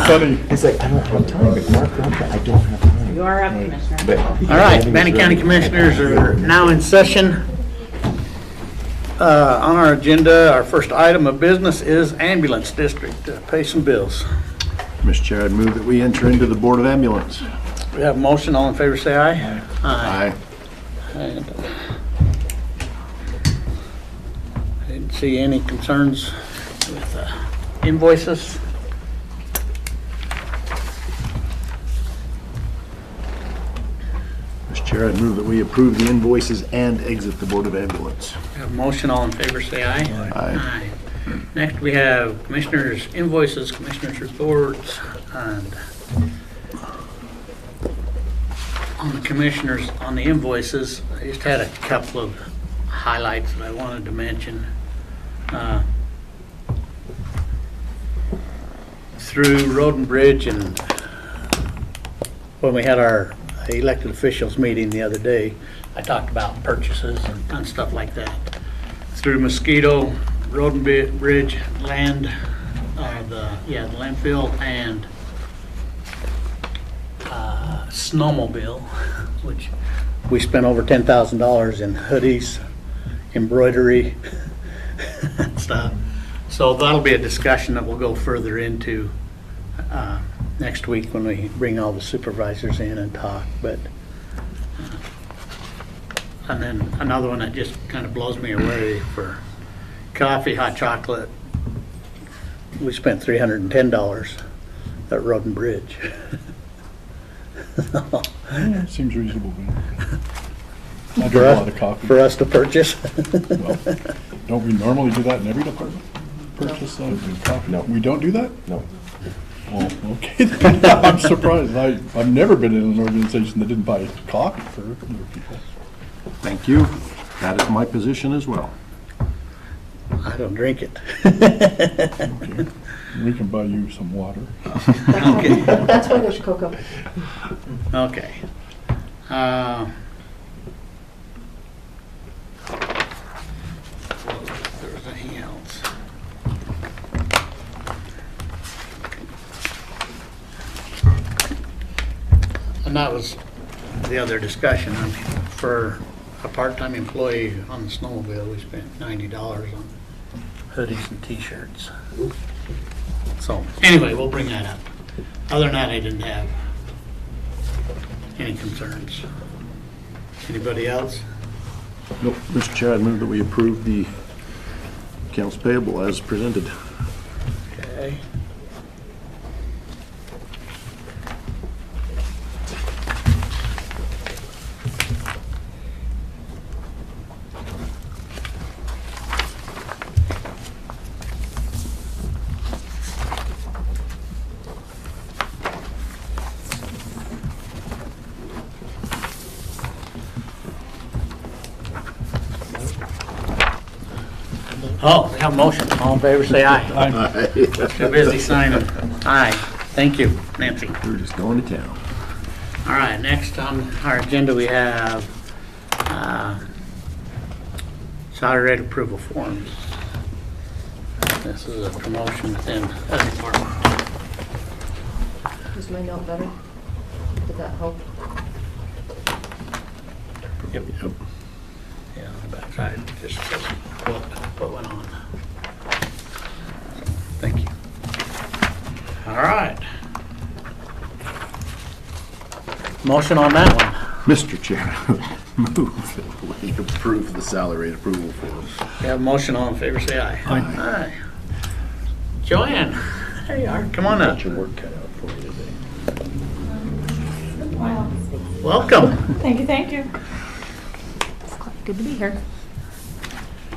funny. He's like, I don't have time, but Mark, I don't have time. You are up, Commissioner. All right, Bannock County Commissioners are now in session. On our agenda, our first item of business is Ambulance District. Pay some bills. Mr. Chair, I'd move that we enter into the Board of Ambulance. We have a motion. All in favor, say aye. Aye. And I didn't see any concerns with invoices. Mr. Chair, I'd move that we approve the invoices and exit the Board of Ambulance. We have a motion. All in favor, say aye. Aye. Next, we have Commissioners' invoices, Commissioners' reports, and on the Commissioners, on the invoices, I just had a couple of highlights that I wanted to mention. Through Road and Bridge, and when we had our elected officials meeting the other day, I talked about purchases and stuff like that. Through Mosquito, Road and Bridge, land, the landfill, and snowmobile, which we spent over $10,000 in hoodies, embroidery, and stuff. So that'll be a discussion that we'll go further into next week when we bring all the supervisors in and talk. But and then another one that just kind of blows me away for coffee, hot chocolate. We spent $310 at Road and Bridge. Yeah, seems reasonable. I drink For a us- lot of coffee. For us to purchase. Well, don't we normally do that in every department? Purchase coffee? No. We don't do that? No. Well, okay, then. I'm surprised. I've never been in an organization that didn't buy coffee for their people. Thank you. That is my position as well. I don't drink it. Okay. We can buy you some water. Okay. That's why there's cocoa. Okay. If there was anything else. And that was the other discussion. I mean, for a part-time employee on the snowmobile, we spent $90 on hoodies and t-shirts. So, anyway, we'll bring that up. Other than that, I didn't have any concerns. Anybody else? Nope. Mr. Chair, I'd move that we approve the accounts payable as presented. Okay. Oh, we have a motion. All in favor, say aye. Too busy signing. Aye. Thank you, Nancy. We're just going to town. All right, next on our agenda, we have salary rate approval forms. This is a promotion within that department. Is my note better? Did that help? Yep. Yeah, on the backside, just says what went on. So, thank you. All right. Motion on that one. Mr. Chair, move that we approve the salary rate approval forms. We have a motion, all in favor, say aye. Aye. Joanne, there you are, come on up. Got your work cut out for you today. Wow. Welcome. Thank you, thank you. It's good to be here.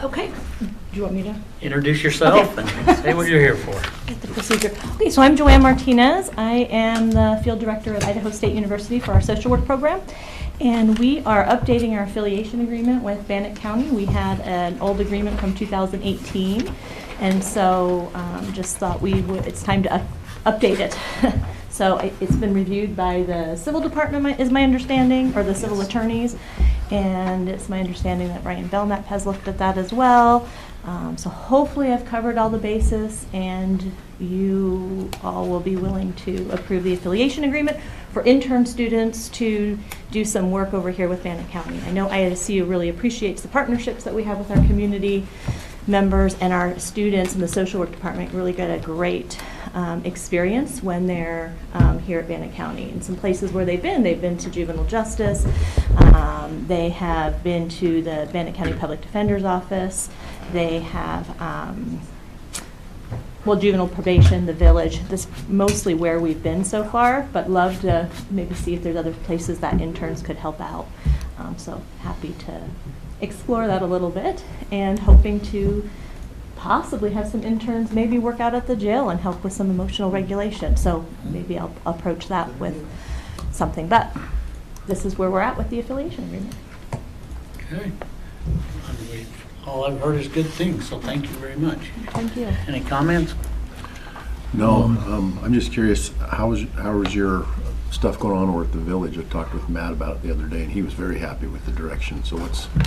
Okay, do you want me to Introduce yourself and say what you're here for. get the procedure? Okay, so I'm Joanne Martinez. I am the field director at Idaho State University for our social work program. And we are updating our affiliation agreement with Bannock County. We had an old agreement from 2018. And so just thought it's time to update it. So it's been reviewed by the civil department, is my understanding, or the civil attorneys. And it's my understanding that Brian Belknap has looked at that as well. So hopefully I've covered all the bases, and you all will be willing to approve the affiliation agreement for intern students to do some work over here with Bannock County. I know ISCU really appreciates the partnerships that we have with our community members, and our students in the social work department really get a great experience when they're here at Bannock County. In some places where they've been to juvenile justice, they have been to the Bannock County Public Defender's Office, they have juvenile probation, the village. This mostly where we've been so far, but love to maybe see if there's other places that interns could help out. So happy to explore that a little bit, and hoping to possibly have some interns maybe work out at the jail and help with some emotional regulation. So maybe I'll approach that with something, but this is where we're at with the affiliation agreement. Okay. All I've heard is good things, so thank you very much. Thank you. Any comments? No, I'm just curious, how was your stuff going on over at the village? I talked with Matt about it the other day, and he was very happy with the direction. So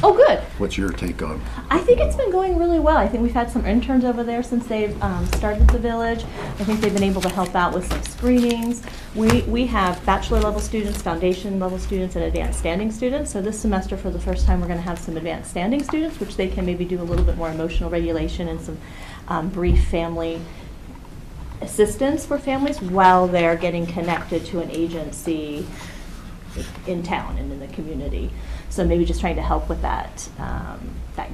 Oh, good. what's your take on? I think it's been going really well. I think we've had some interns over there since they've started the village. I think they've been able to help out with some screenings. We have bachelor level students, foundation level students, and advanced standing students. So this semester, for the first time, we're going to have some advanced standing students, which they can maybe do a little bit more emotional regulation and some brief family assistance for families while they're getting connected to an agency in town and in the community. So maybe just trying to help with that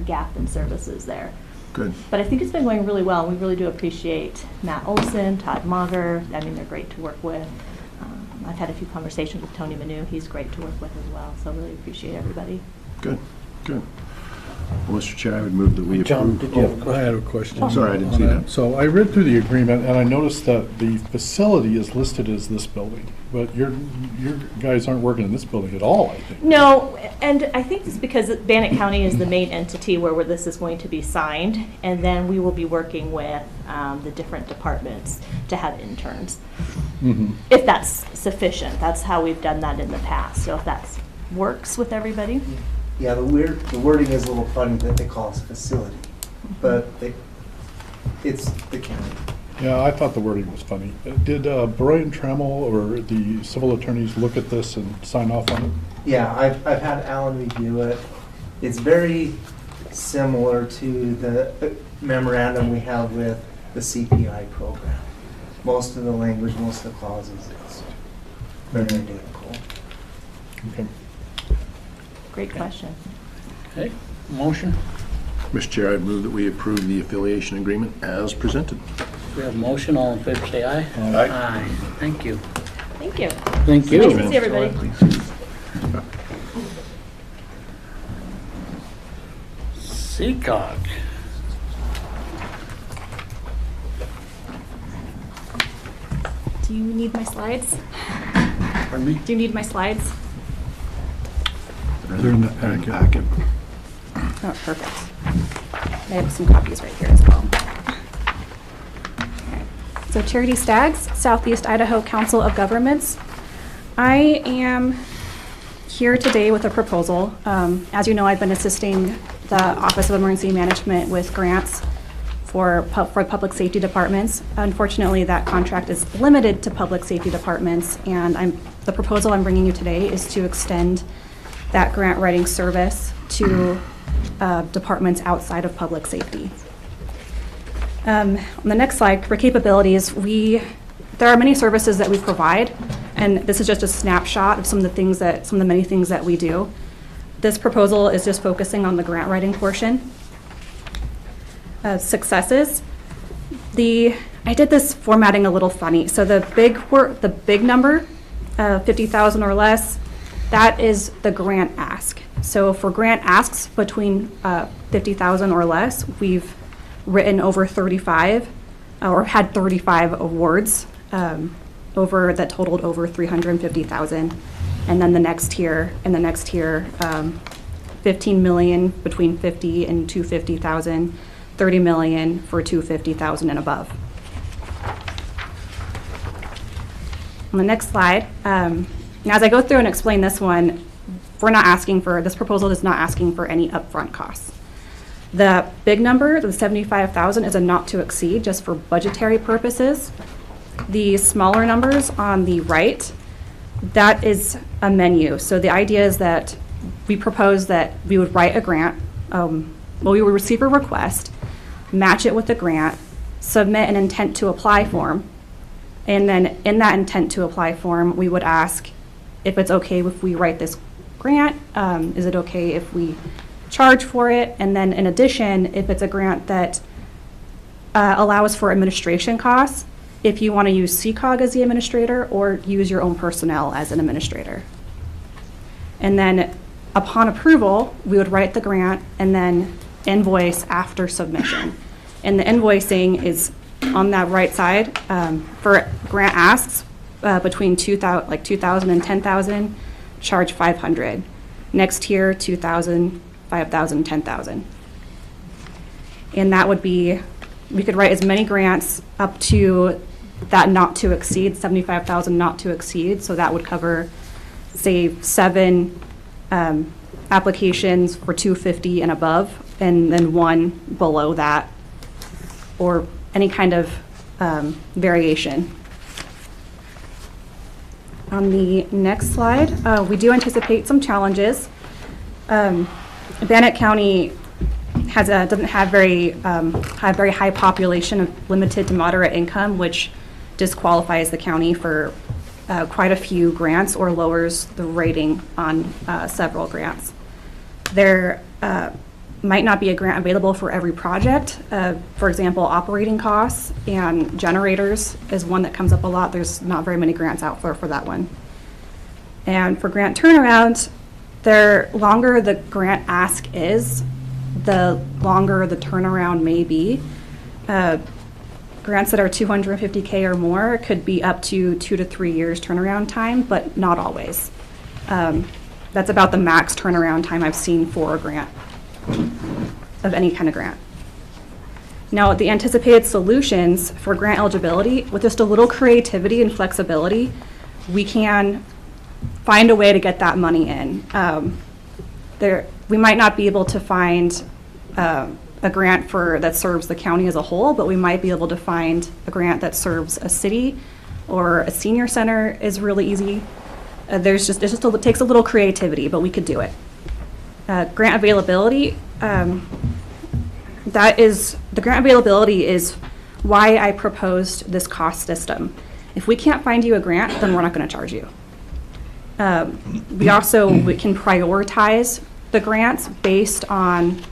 gap in services there. Good. But I think it's been going really well. We really do appreciate Matt Olson, Todd Mager. I mean, they're great to work with. I've had a few conversations with Tony Manu. He's great to work with as well. So really appreciate everybody. Good. Well, Mr. Chair, I would move that we John, approve. did you have a I question? had a question. Oh, sorry, I didn't see on that. So I read through the agreement, and I noticed that the facility is listed as this building, but your guys aren't working in this building at all, I think. No, and I think it's because Bannock County is the main entity where this is going to be signed, and then we will be working with the different departments to have interns. If that's sufficient. That's how we've done that in the past. So if that works with everybody. Yeah, the wording is a little funny that they call us facility, but it's the county. Yeah, I thought the wording was funny. Did Brian Trammell or the civil attorneys look at this and sign off on it? Yeah, I've had Alan review it. It's very similar to the memorandum we have with the CPI program. Most of the language, most of the clauses, it's very identical. Okay. Great question. Okay, motion. Mr. Chair, I move that we approve the affiliation agreement as presented. We have a motion. All in favor, say aye. Aye. Aye. Thank you. Thank you. Thank you. Nice to see everybody. Seacog. Do you need my slides? Pardon me? Do you need my slides? They're in the packet. Oh, perfect. I have some copies right here as well. Okay. So Charity Staggs, Southeast Idaho Council of Governments. I am here today with a proposal. As you know, I've been assisting the Office of Emergency Management with grants for public safety departments. Unfortunately, that contract is limited to public safety departments, and the proposal I'm bringing you today is to extend that grant writing service to departments outside of public safety. On the next slide, for capabilities, there are many services that we provide, and this is just a snapshot of some of the many things that we do. This proposal is just focusing on the grant writing portion. Successes. I did this formatting a little funny. So the big number, 50,000 or less, that is the grant ask. So for grant asks between 50,000 or less, we've written over 35, or had 35 awards that totaled over 350,000. And then the next tier, 15 million between 50 and 250,000, 30 million for 250,000 and above. On the next slide, now as I go through and explain this one, this proposal is not asking for any upfront costs. The big number, the 75,000, is a not to exceed just for budgetary purposes. The smaller numbers on the right, that is a menu. So the idea is that we propose that we would write a grant, we would receive a request, match it with the grant, submit an intent to apply form, and then in that intent to apply form, we would ask if it's okay if we write this grant, is it okay if we charge for it, and then in addition, if it's a grant that allows for administration costs, if you want to use CCOG as the administrator or use your own personnel as an administrator. And then upon approval, we would write the grant and then invoice after submission. And the invoicing is on that right side for grant asks between 2,000 and 10,000, charge 500. Next tier, 2,000, 5,000, 10,000. And that would be, we could write as many grants up to that not to exceed, 75,000 not to exceed. So that would cover, say, 7 applications for 250 and above, and then 1 below that, or any kind of variation. On the next slide, we do anticipate some challenges. Bannock County doesn't have very high population of limited to moderate income, which disqualifies the county for quite a few grants or lowers the rating on several grants. There might not be a grant available for every project. For example, operating costs and generators is one that comes up a lot. There's not very many grants out for that one. And for grant turnaround, the longer the grant ask is, the longer the turnaround may be. Grants that are $250K or more could be up to 2 to 3 years turnaround time, but not always. That's about the max turnaround time I've seen for a grant, of any kind of grant. Now, the anticipated solutions for grant eligibility, with just a little creativity and flexibility, we can find a way to get that money in. We might not be able to find a grant that serves the county as a whole, but we might be able to find a grant that serves a city or a senior center is really easy. It takes a little creativity, but we could do it. Grant availability, the grant availability is why I proposed this cost system. If we can't find you a grant, then we're not going to charge you. We can prioritize the grants based on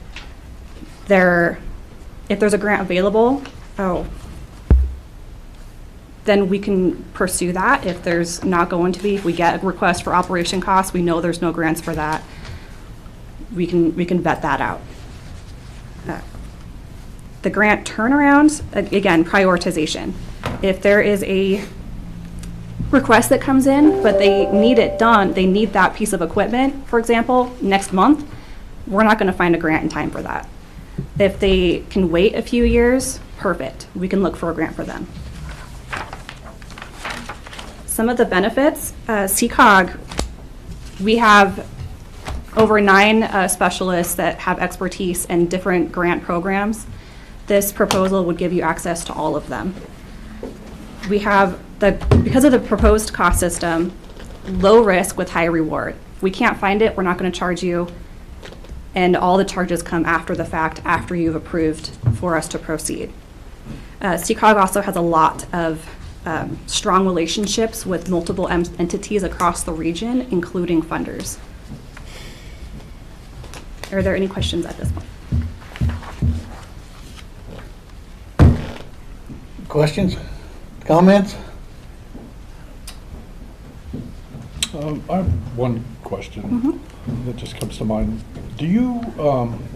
if there's a grant available, then we can pursue that. If there's not going to be, if we get a request for operation costs, we know there's no grants for that, we can vet that out. The grant turnaround, again, prioritization. If there is a request that comes in, but they need it done, they need that piece of equipment, for example, next month, we're not going to find a grant in time for that. If they can wait a few years, perfect. We can look for a grant for them. Some of the benefits, CCOG, we have over 9 specialists that have expertise in different grant programs. This proposal would give you access to all of them. We have, because of the proposed cost system, low risk with high reward. If we can't find it, we're not going to charge you, and all the charges come after the fact, after you've approved for us to proceed. CCOG also has a lot of strong relationships with multiple entities across the region, including funders. Are there any questions at this point? Questions? Comments? I have one question that just comes to mind. Do you,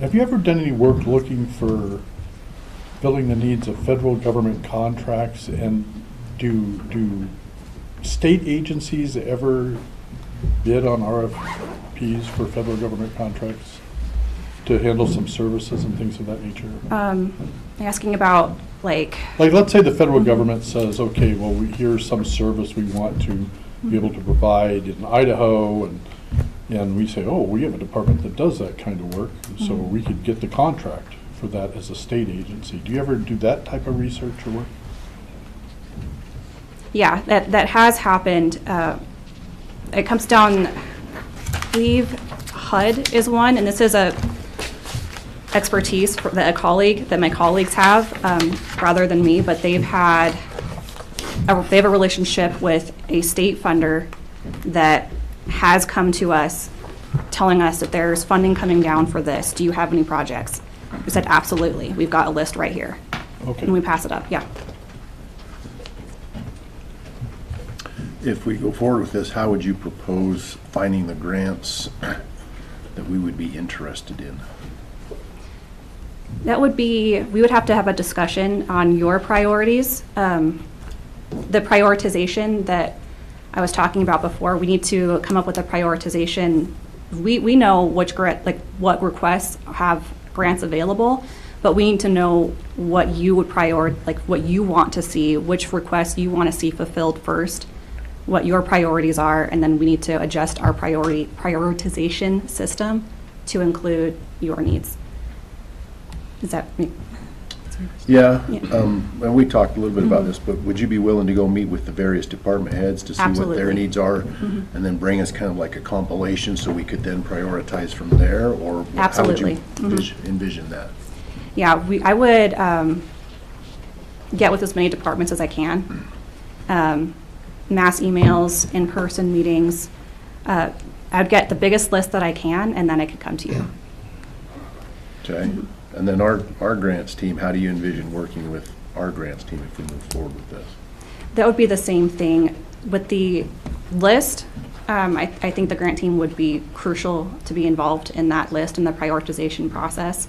have you ever done any work looking for filling the needs of federal government contracts, and do state agencies ever bid on RFPs for federal government contracts to handle some services and things of that nature? Asking about like let's say the federal government says, okay, well, here's some service we want to be able to provide in Idaho, and and we say, oh, we have a department that does that kind of work, so we could get the contract for that as a state agency. Do you ever do that type of research or work? Yeah, that has happened. It comes down, I believe HUD is one, and this is a expertise that my colleagues have, rather than me, but they have a relationship with a state funder that has come to us telling us that there's funding coming down for this. Do you have any projects? We said, absolutely. We've got a list right here. Okay. And we pass it up, yeah. If we go forward with this, how would you propose finding the grants that we would be interested in? That would be, we would have to have a discussion on your priorities. The prioritization that I was talking about before, we need to come up with a prioritization. We know which grant, like what requests have grants available, but we need to know what you would what you want to see, which requests you want to see fulfilled first, what your priorities are, and then we need to adjust our prioritization system to include your needs. Does that make sense? Yeah, Yeah. and we talked a little bit about this, but would you be willing to go meet with the various department heads to see what their Absolutely. needs are? And then bring us kind of like a compilation so we could then prioritize from there, or how would you Absolutely. envision that? Yeah, I would get with as many departments as I can. Mass emails, in-person meetings. I'd get the biggest list that I can, and then I could come to you. Okay, and then our grants team, how do you envision working with our grants team if we move forward with this? That would be the same thing. With the list, I think the grant team would be crucial to be involved in that list and the prioritization process.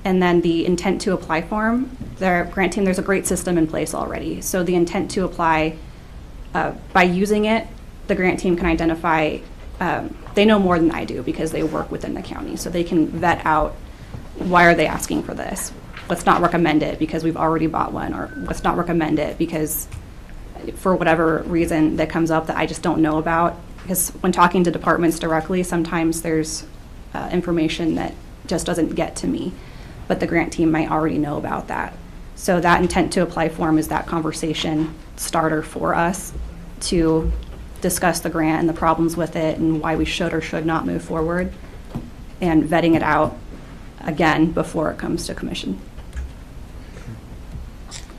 And then the intent to apply form, their grant team, there's a great system in place already. So the intent to apply, by using it, the grant team can identify, they know more than I do because they work within the county. So they can vet out, why are they asking for this? Let's not recommend it because we've already bought one, or let's not recommend it because for whatever reason that comes up that I just don't know about. Because when talking to departments directly, sometimes there's information that just doesn't get to me, but the grant team might already know about that. So that intent to apply form is that conversation starter for us to discuss the grant and the problems with it and why we should or should not move forward, and vetting it out again before it comes to commission.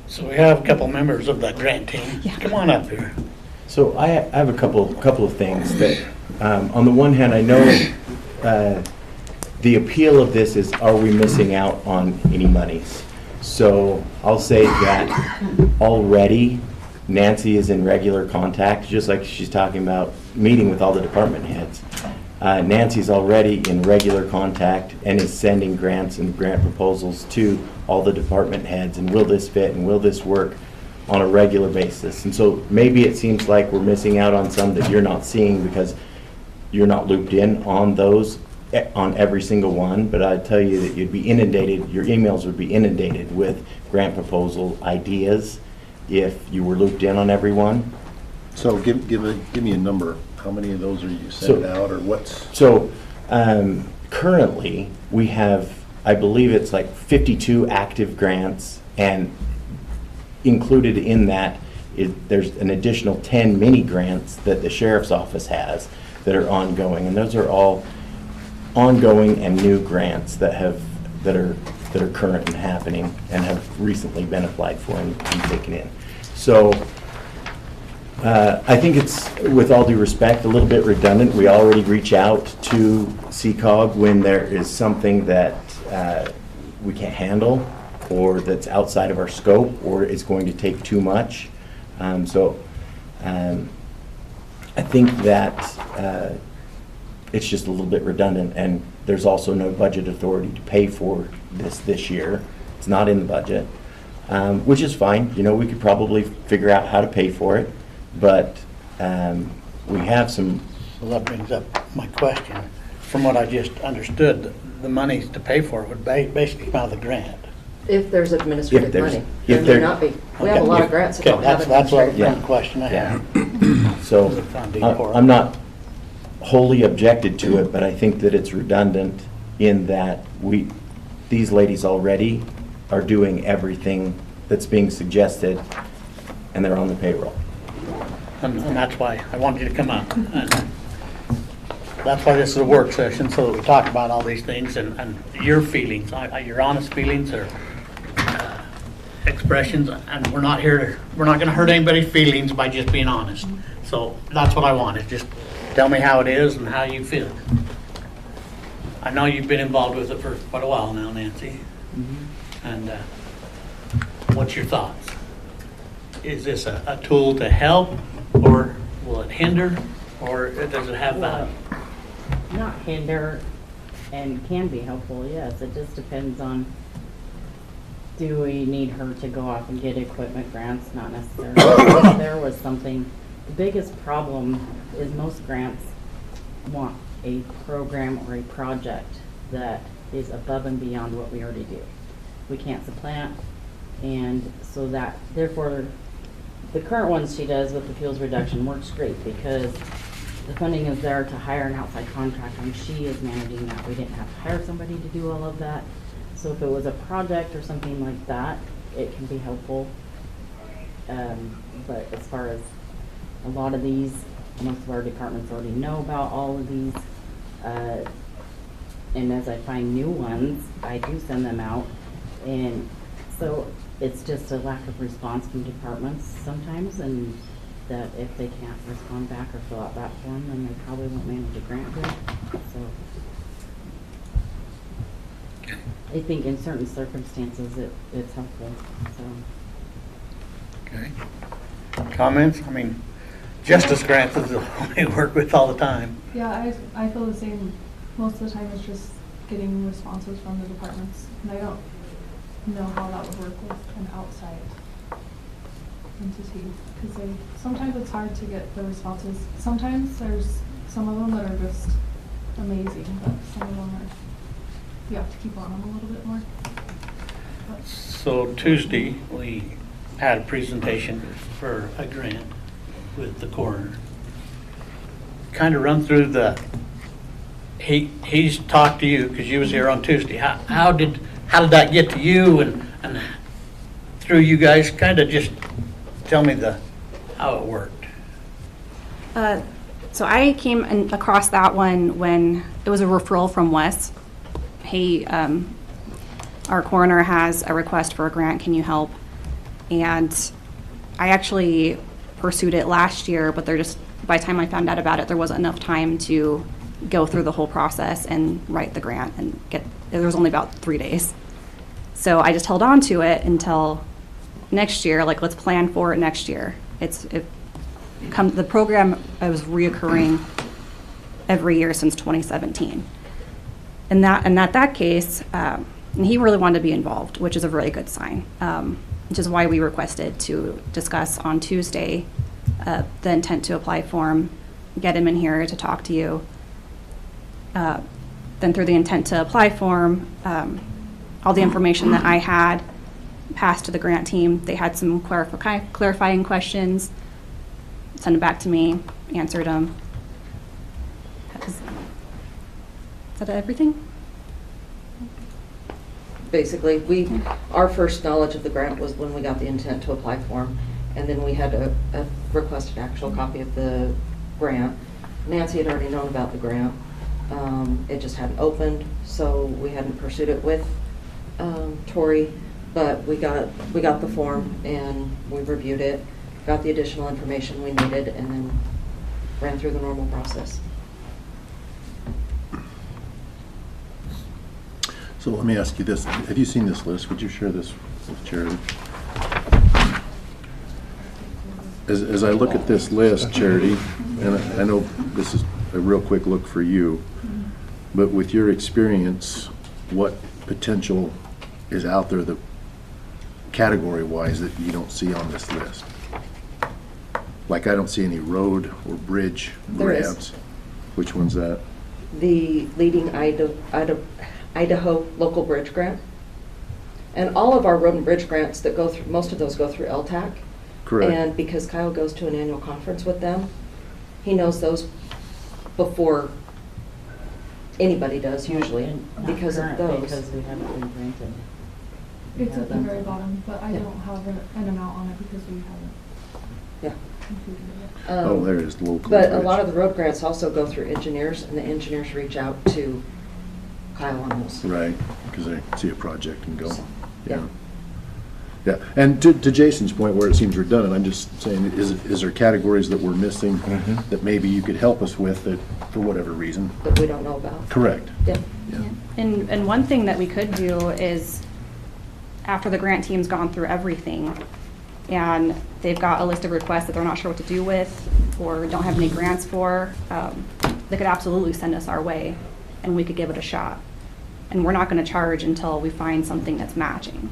So we have a couple members of that grant team. Yeah. Come on up here. So I have a couple of things that, on the one hand, I know the appeal of this is, are we missing out on any monies? So I'll say that already Nancy is in regular contact, just like she's talking about meeting with all the department heads. Nancy's already in regular contact and is sending grants and grant proposals to all the department heads, and will this fit and will this work on a regular basis. And so maybe it seems like we're missing out on some that you're not seeing because you're not looped in on those, on every single one, but I tell you that you'd be inundated, your emails would be inundated with grant proposal ideas if you were looped in on every one. So give me a number. How many of those are you sending out, or what's? So currently, we have, I believe it's like 52 active grants, and included in that is there's an additional 10 mini grants that the sheriff's office has that are ongoing, and those are all ongoing and new grants that are current and happening and have recently been applied for and taken in. So I think it's, with all due respect, a little bit redundant. We already reach out to CCOG when there is something that we can't handle, or that's outside of our scope, or is going to take too much. I think that it's just a little bit redundant, and there's also no budget authority to pay for this year. It's not in the budget, which is fine. You know, we could probably figure out how to pay for it, but we have some. Well, that brings up my question. From what I just understood, the money to pay for it would basically come out of the grant. If there's administrative If there's- money. if There may there- not be. We have a lot of grants that Okay, don't have that's what administrative the money. question I Yeah. had. So Found deep for it. I'm not wholly objected to it, but I think that it's redundant in that these ladies already are doing everything that's being suggested, and they're on the payroll. And that's why I wanted you to come up. And that's why this is a work session, so that we talk about all these things and your feelings, your honest feelings or expressions. And we're not gonna hurt anybody's feelings by just being honest. So that's what I wanted. Just tell me how it is and how you feel. I know you've been involved with it for quite a while now, Nancy. And what's your thoughts? Is this a tool to help, or will it hinder, or does it have value? Not hinder, and can be helpful, yes. It just depends on, do we need her to go off and get equipment grants? Not necessarily. If there was something, the biggest problem is most grants want a program or a project that is above and beyond what we already do. We can't supplant, and so that, therefore, the current ones she does with the fuels reduction works great because the funding is there to hire an outside contractor, and she is managing that. We didn't have to hire somebody to do all of that. So if it was a project or something like that, it can be helpful. But as far as a lot of these, most of our departments already know about all of these. And as I find new ones, I do send them out. And so it's just a lack of response from departments sometimes, and that if they can't respond back or fill out that form, then they probably won't manage a grant good. So I think in certain circumstances it's helpful. So. Okay. Comments? I mean, justice grants is the one we work with all the time. Yeah, I feel the same. Most of the time it's just getting responses from the departments. And I don't know how that would work with an outside entity. Because sometimes it's hard to get the responses. Sometimes there's some of them that are just amazing, but some of them are, you have to keep on them a little bit more. But So Tuesday, we had a presentation for a grant with the coroner. Kind of run through he's talked to you because you was here on Tuesday. How did that get to you and through you guys? Kind of just tell me how it worked. So I came across that one when it was a referral from Wes. Hey, our coroner has a request for a grant, can you help? And I actually pursued it last year, but by the time I found out about it, there wasn't enough time to go through the whole process and write the grant and there was only about 3 days. So I just held on to it until next year, like let's plan for it next year. The program was reoccurring every year since 2017. And that case, and he really wanted to be involved, which is a really good sign, which is why we requested to discuss on Tuesday the intent to apply form, get him in here to talk to you. Then through the intent to apply form, all the information that I had passed to the grant team. They had some clarifying questions, sent it back to me, answered them. Is that everything? Basically, our first knowledge of the grant was when we got the intent to apply form, and then we had a requested actual copy of the grant. Nancy had already known about the grant. It just hadn't opened, so we hadn't pursued it with Tori, but we got the form and we reviewed it, got the additional information we needed, and then ran through the normal process. So let me ask you this. Have you seen this list? Would you share this with Charity? As I look at this list, Charity, and I know this is a real quick look for you, but with your experience, what potential is out there that category-wise that you don't see on this list? Like I don't see any road or bridge There is. grants. Which one's that? The leading Idaho local bridge grant. And all of our road and bridge grants that go through, most of those go through LTAC. Correct. And because Kyle goes to an annual conference with them, he knows those before anybody does usually, And not because of current, those. Because we haven't been granted. It's at the Yeah. very bottom, but I Yeah. don't have an amount on it because we haven't Yeah. completed it yet. Oh, there it is, local. But a lot of the road grants also go through engineers, and the engineers reach out to Kyle on those. Right, because they see a project and go, Yeah. yeah. Yeah, and to Jason's point where it seems redundant, I'm just saying, is there categories that we're missing Mhm. that maybe you could help us with that, for whatever reason? That we don't know about. Correct. Yeah. Yeah. And one thing that we could do is, after the grant team's gone through everything, and they've got a list of requests that they're not sure what to do with, or don't have any grants for, they could absolutely send us our way, and we could give it a shot. And we're not gonna charge until we find something that's matching.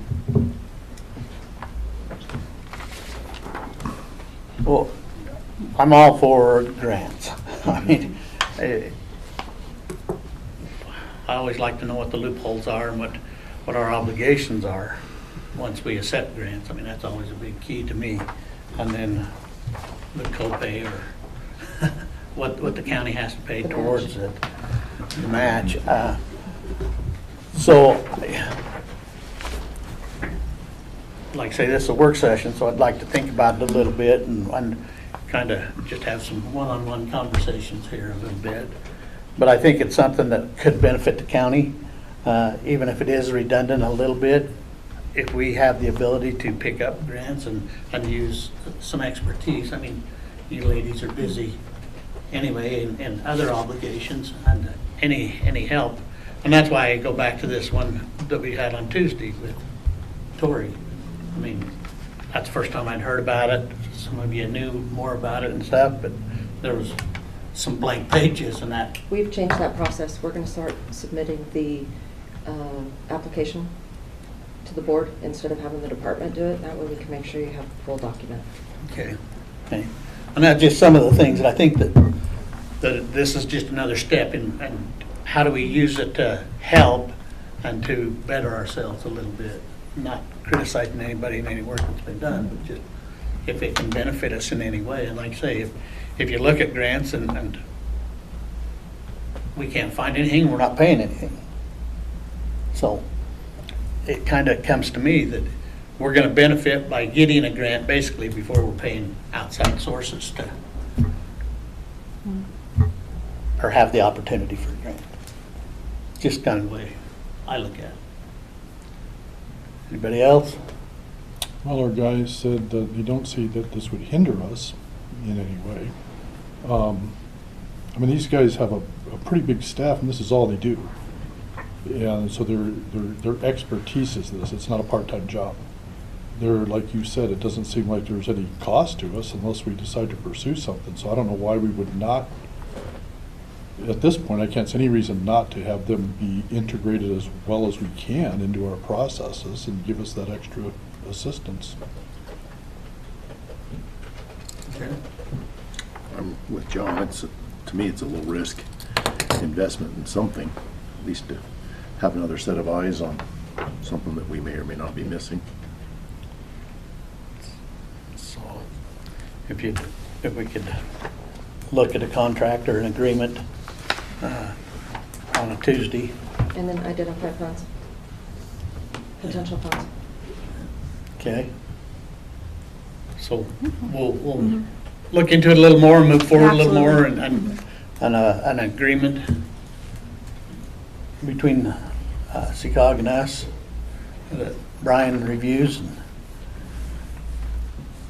Well, I'm all for grants. I mean, I always like to know what the loopholes are and what our obligations are once we accept grants. I mean, that's always a big key to me. And then the copay or what the county has to pay The towards match. it, the match. So, like I say, this is a work session, so I'd like to think about it a little bit and kind of just have some one-on-one conversations here a little bit. But I think it's something that could benefit the county, even if it is redundant a little bit. If we have the ability to pick up grants and use some expertise, I mean, you ladies are busy anyway in other obligations and any help. And that's why I go back to this one that we had on Tuesday with Tori. I mean, that's the first time I'd heard about it. Some of you knew more about it and stuff, but there was some blank pages and that. We've changed that process. We're going to start submitting the application to the board instead of having the department do it. That way we can make sure you have the full document. Okay. And that's just some of the things that I think that this is just another step in how do we use it to help and to better ourselves a little bit. Not criticizing anybody in any work that's been done, but just if it can benefit us in any way. And like I say, if you look at grants and we can't find anything, we're not paying anything. So it kind of comes to me that we're going to benefit by getting a grant basically before we're paying outside sources to, or have the opportunity for a grant. Just kind of the way I look at it. Anybody else? Well, our guys said that they don't see that this would hinder us in any way. I mean, these guys have a pretty big staff, and this is all they do. And so their expertise is this. It's not a part-time job. They're, like you said, it doesn't seem like there's any cost to us unless we decide to pursue something. So I don't know why we would not, at this point, I can't see any reason not to have them be integrated as well as we can into our processes and give us that extra assistance. Okay. I'm with John, to me, it's a low risk investment in something, at least to have another set of eyes on something that we may or may not be missing. So if we could look at a contract or an agreement on a Tuesday. And then identify funds, potential funds. Okay. So we'll look into it a little more and move forward a little more and an agreement between SECOG and us that Brian reviews.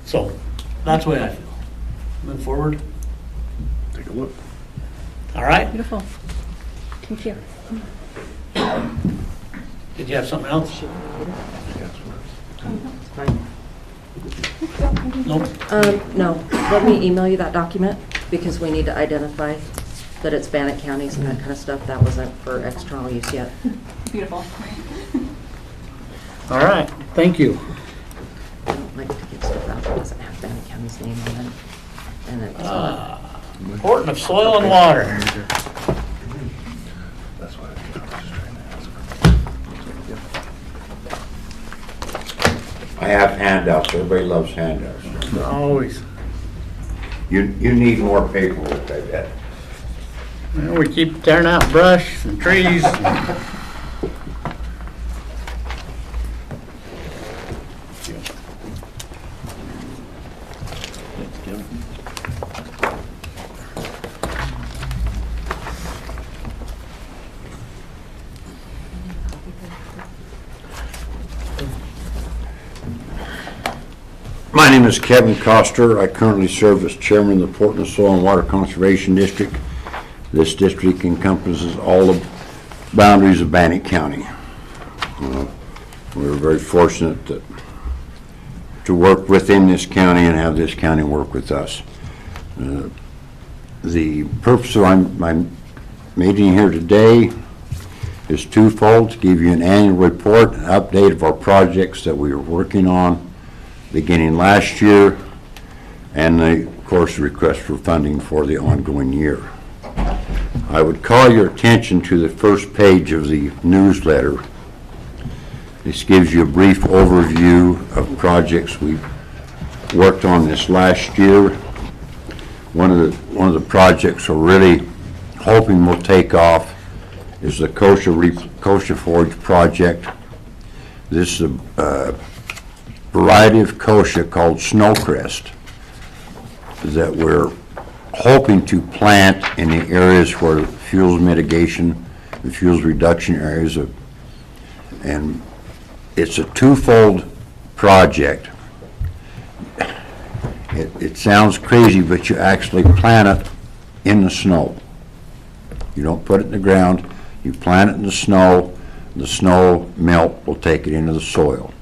So that's the way I feel. Move forward. Take a look. All right. Beautiful. Thank you. Did you have something else? It's fine. Nope. No, let me email you that document because we need to identify that it's Bannock counties and that kind of stuff. That wasn't for external use yet. Beautiful. All right. Thank you. I don't like to give stuff out that doesn't have Bannock county's name on it. And it's not. Important of soil and water. That's why I was just trying to ask. I have handouts. Everybody loves handouts. Always. You need more paperwork, I bet. Well, we keep tearing out brush and trees. My name is Kevin Coster. I currently serve as chairman of the Portland Soil and Water Conservation District. This district encompasses all the boundaries of Bannock County. We're very fortunate to work within this county and have this county work with us. The purpose of my meeting here today is twofold: to give you an annual report, an update of our projects that we are working on beginning last year, and of course the request for funding for the ongoing year. I would call your attention to the first page of the newsletter. This gives you a brief overview of projects we worked on this last year. One of the projects we're really hoping will take off is the Kochia Forge project. This is a variety of kochia called Snowcrest that we're hoping to plant in the areas where fuels mitigation and fuels reduction areas are, and it's a twofold project. It sounds crazy, but you actually plant it in the snow. You don't put it in the ground, you plant it in the snow melt will take it into the soil.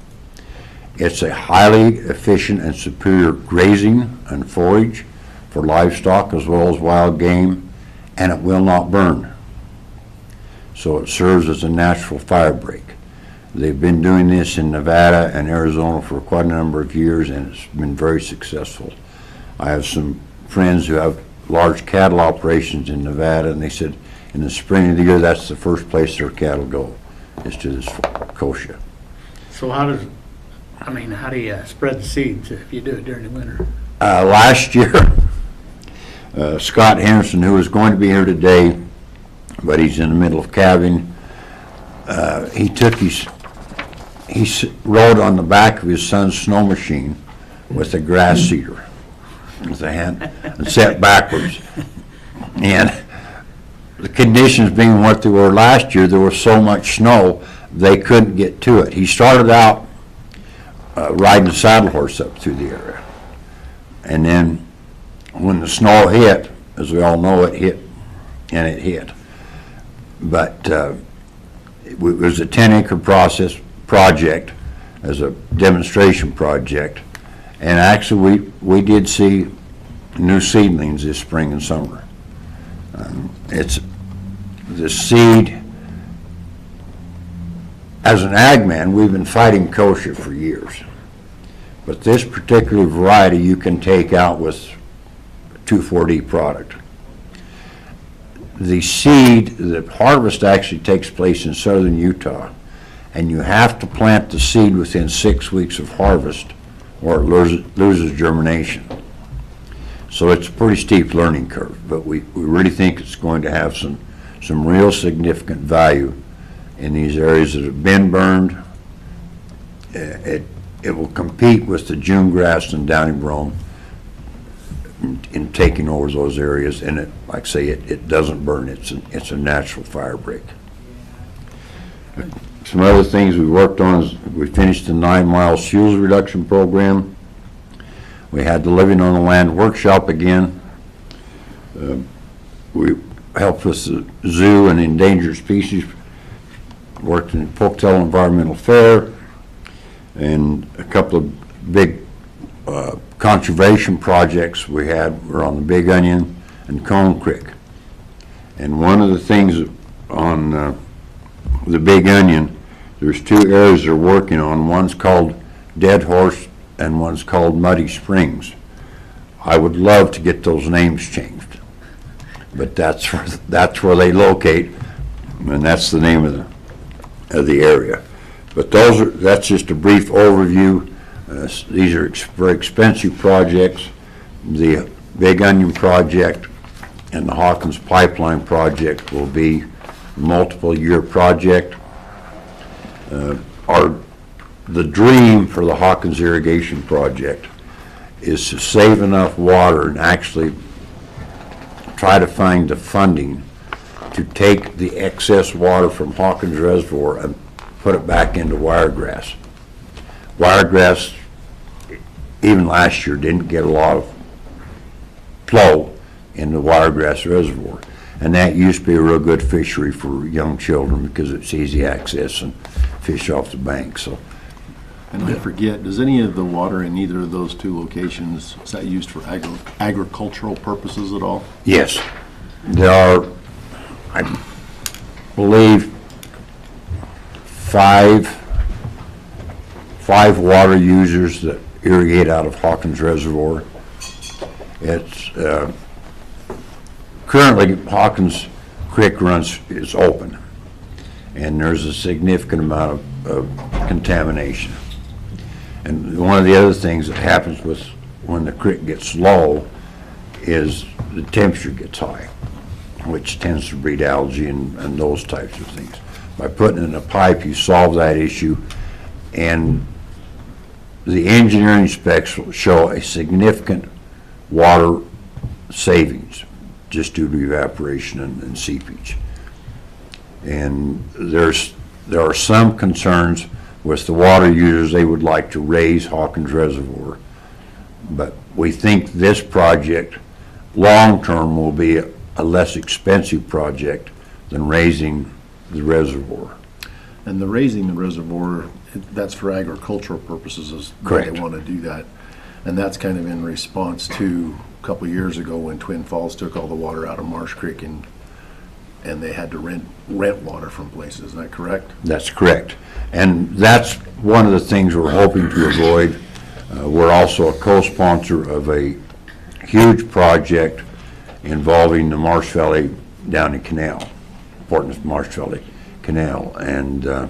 It's a highly efficient and superior grazing and forage for livestock as well as wild game, and it will not burn. So it serves as a natural fire break. They've been doing this in Nevada and Arizona for quite a number of years, and it's been very successful. I have some friends who have large cattle operations in Nevada, and they said in the spring of the year that's the first place their cattle go, is to this kochia. So how do you spread the seeds if you do it during the winter? Last year, Scott Henderson, who is going to be here today, but he's in the middle of calving, he rode on the back of his son's snow machine with a grass seeder with a hand and sat backwards. And the conditions being what they were last year, there was so much snow they couldn't get to it. He started out riding a saddle horse up through the area, and then when the snow hit, as we all know, it hit. But it was a 10-acre project as a demonstration project, and actually we did see new seedlings this spring and summer. It's the seed. As an ag man, we've been fighting kochia for years, but this particular variety you can take out with 2,4-D product. The seed, the harvest actually takes place in southern Utah, and you have to plant the seed within 6 weeks of harvest or it loses germination. So it's a pretty steep learning curve, but we really think it's going to have some real significant value in these areas that have been burned. It will compete with the June grass and downy brome in taking over those areas, and it, like I say, it doesn't burn. It's a natural fire break. Some other things we worked on is we finished the 9-mile fuels reduction program. We had the Living on the Land workshop again. We helped with the zoo and endangered species, worked in Pocatello Environmental Fair, and a couple of big conservation projects we had were on the Big Onion and Cone Creek. And one of the things on the Big Onion, there's 2 areas they're working on. One's called Dead Horse and one's called Muddy Springs. I would love to get those names changed, but that's where they locate, and that's the name of the area. But that's just a brief overview. These are very expensive projects. The Big Onion project and the Hawkins Pipeline project will be a multiple-year project. The dream for the Hawkins irrigation project is to save enough water and actually try to find the funding to take the excess water from Hawkins Reservoir and put it back into Wiregrass. Wiregrass, even last year, didn't get a lot of flow in the Wiregrass Reservoir. And that used to be a real good fishery for young children because it's easy access and fish off the bank. So, And I forget, does any of the water in either of those two locations, is that used for agricultural purposes at all? yes, there are, I believe, five water users that irrigate out of Hawkins Reservoir. It's currently Hawkins Creek is open, and there's a significant amount of contamination. And one of the other things that happens with when the creek gets low is the temperature gets high, which tends to breed algae and those types of things. By putting in a pipe, you solve that issue, and the engineering specs will show a significant water savings just due to evaporation and seepage. And there are some concerns with the water users. They would like to raise Hawkins Reservoir, but we think this project long-term will be a less expensive project than raising the reservoir. And the raising the reservoir, that's for agricultural purposes is why Correct. they want to do that. And that's kind of in response to a couple of years ago when Twin Falls took all the water out of Marsh Creek and they had to rent water from places. Is that correct? That's correct. And that's one of the things we're hoping to avoid. We're also a co-sponsor of a huge project involving the Marsh Valley Downey Canal, Portland's Marsh Valley Canal. And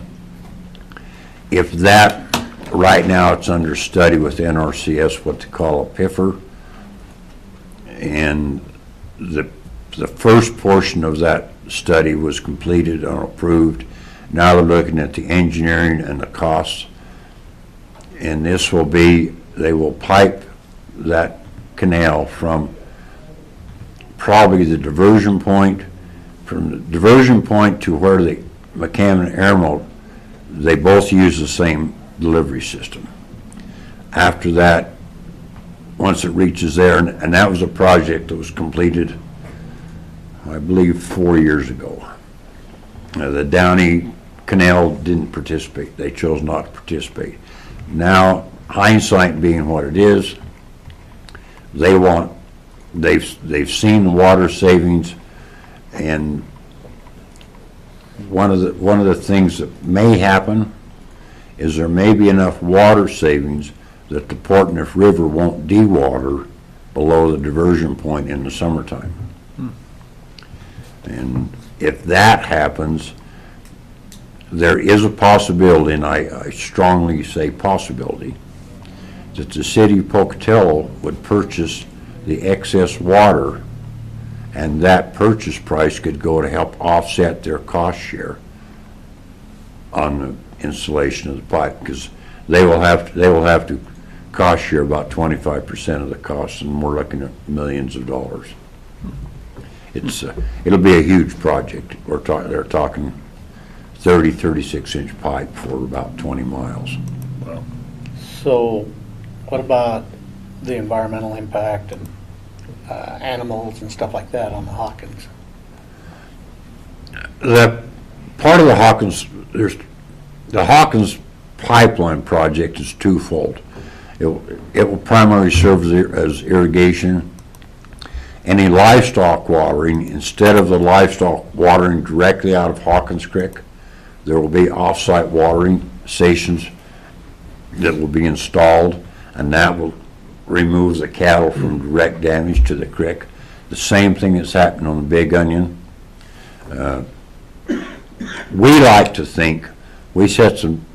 if that, right now it's under study with NRCS, what they call a PIFR. And the first portion of that study was completed and approved. Now they're looking at the engineering and the costs. And this will be, they will pipe that canal from probably the diversion point, from the diversion point to where the McCammon Airmode, they both use the same delivery system. After that, once it reaches there, and that was a project that was completed, I believe, 4 years ago. The Downey Canal didn't participate. They chose not to participate. Now, hindsight being what it is, they've seen the water savings, and one of the things that may happen is there may be enough water savings that the Portneuf River won't dewater below the diversion point in the summertime. And if that happens, there is a possibility, and I strongly say possibility, that the city of Pocatello would purchase the excess water, and that purchase price could go to help offset their cost share on the installation of the pipe, because they will have to cost share about 25% of the cost, and we're looking at millions of dollars. It'll be a huge project. They're talking 36-inch pipe for about 20 miles. Wow. So what about the environmental impact and animals and stuff like that on the Hawkins? That part of the Hawkins pipeline project is twofold. It will primarily serve as irrigation. Any livestock watering, instead of the livestock watering directly out of Hawkins Creek, there will be off-site watering stations that will be installed, and that will remove the cattle from direct damage to the creek. The same thing that's happening on the Big Onion. We like to think, we funded some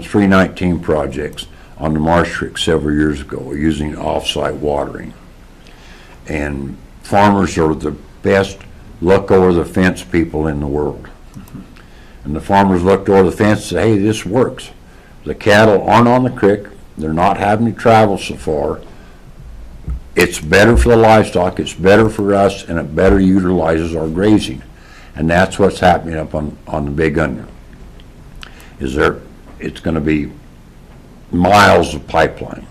319 projects on the Marsh Creek several years ago using off-site watering. And farmers are the best look over the fence people in the world. And the farmers looked over the fence and said, hey, this works. The cattle aren't on the creek. They're not having to travel so far. It's better for the livestock, it's better for us, and it better utilizes our grazing. And that's what's happening up on the Big Onion. It's going to be miles of pipeline.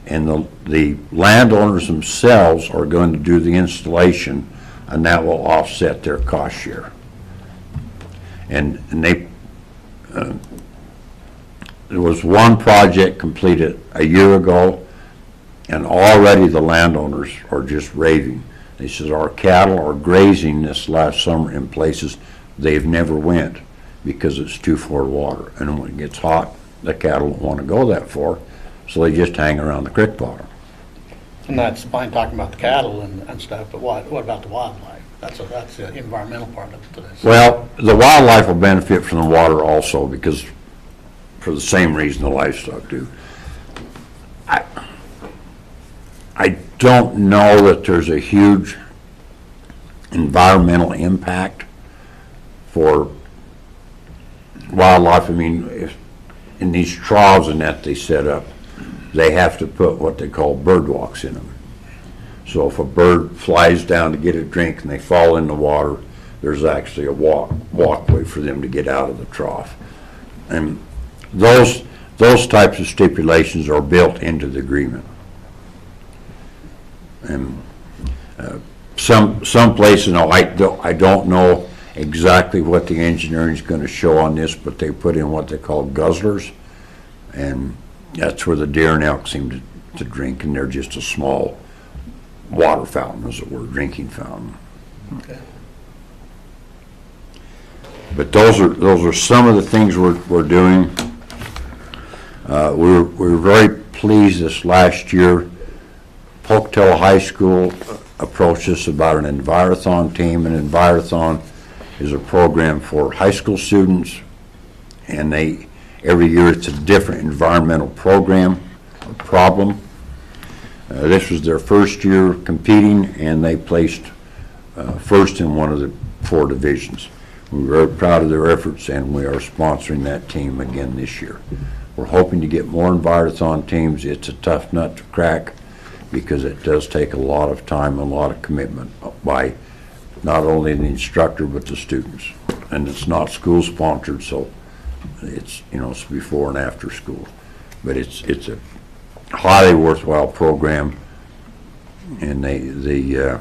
And the landowners themselves are going to do the installation, and that will offset their cost share. And they, there was one project completed a year ago, and already the landowners are just raving. They said our cattle are grazing this last summer in places they've never went because it's too far water. And when it gets hot, the cattle don't want to go that far, so they just hang around the creek bottom. And that's fine talking about the cattle and stuff, but what about the wildlife? That's the environmental part of this. Well, the wildlife will benefit from the water also, because for the same reason the livestock do. I don't know that there's a huge environmental impact for wildlife. I mean, if in these troughs and that they set up, they have to put what they call bird walks in them. So if a bird flies down to get a drink and they fall in the water, there's actually a walkway for them to get out of the trough. And those types of stipulations are built into the agreement. And some places, I don't know exactly what the engineering is going to show on this, but they put in what they call guzzlers, and that's where the deer and elk seem to drink, and they're just a small water fountain, as it were, drinking fountain. Okay. But those are some of the things we're doing. We were very pleased this last year. Pocatello High School approached us about an Envirothon team. An Envirothon is a program for high school students, and every year it's a different environmental program or problem. This was their first year competing, and they placed first in one of the 4 divisions. We're very proud of their efforts, and we are sponsoring that team again this year. We're hoping to get more Envirothon teams. It's a tough nut to crack because it does take a lot of time, a lot of commitment by not only the instructor but the students. And it's not school sponsored, so it's it's before and after school. But it's a highly worthwhile program, and the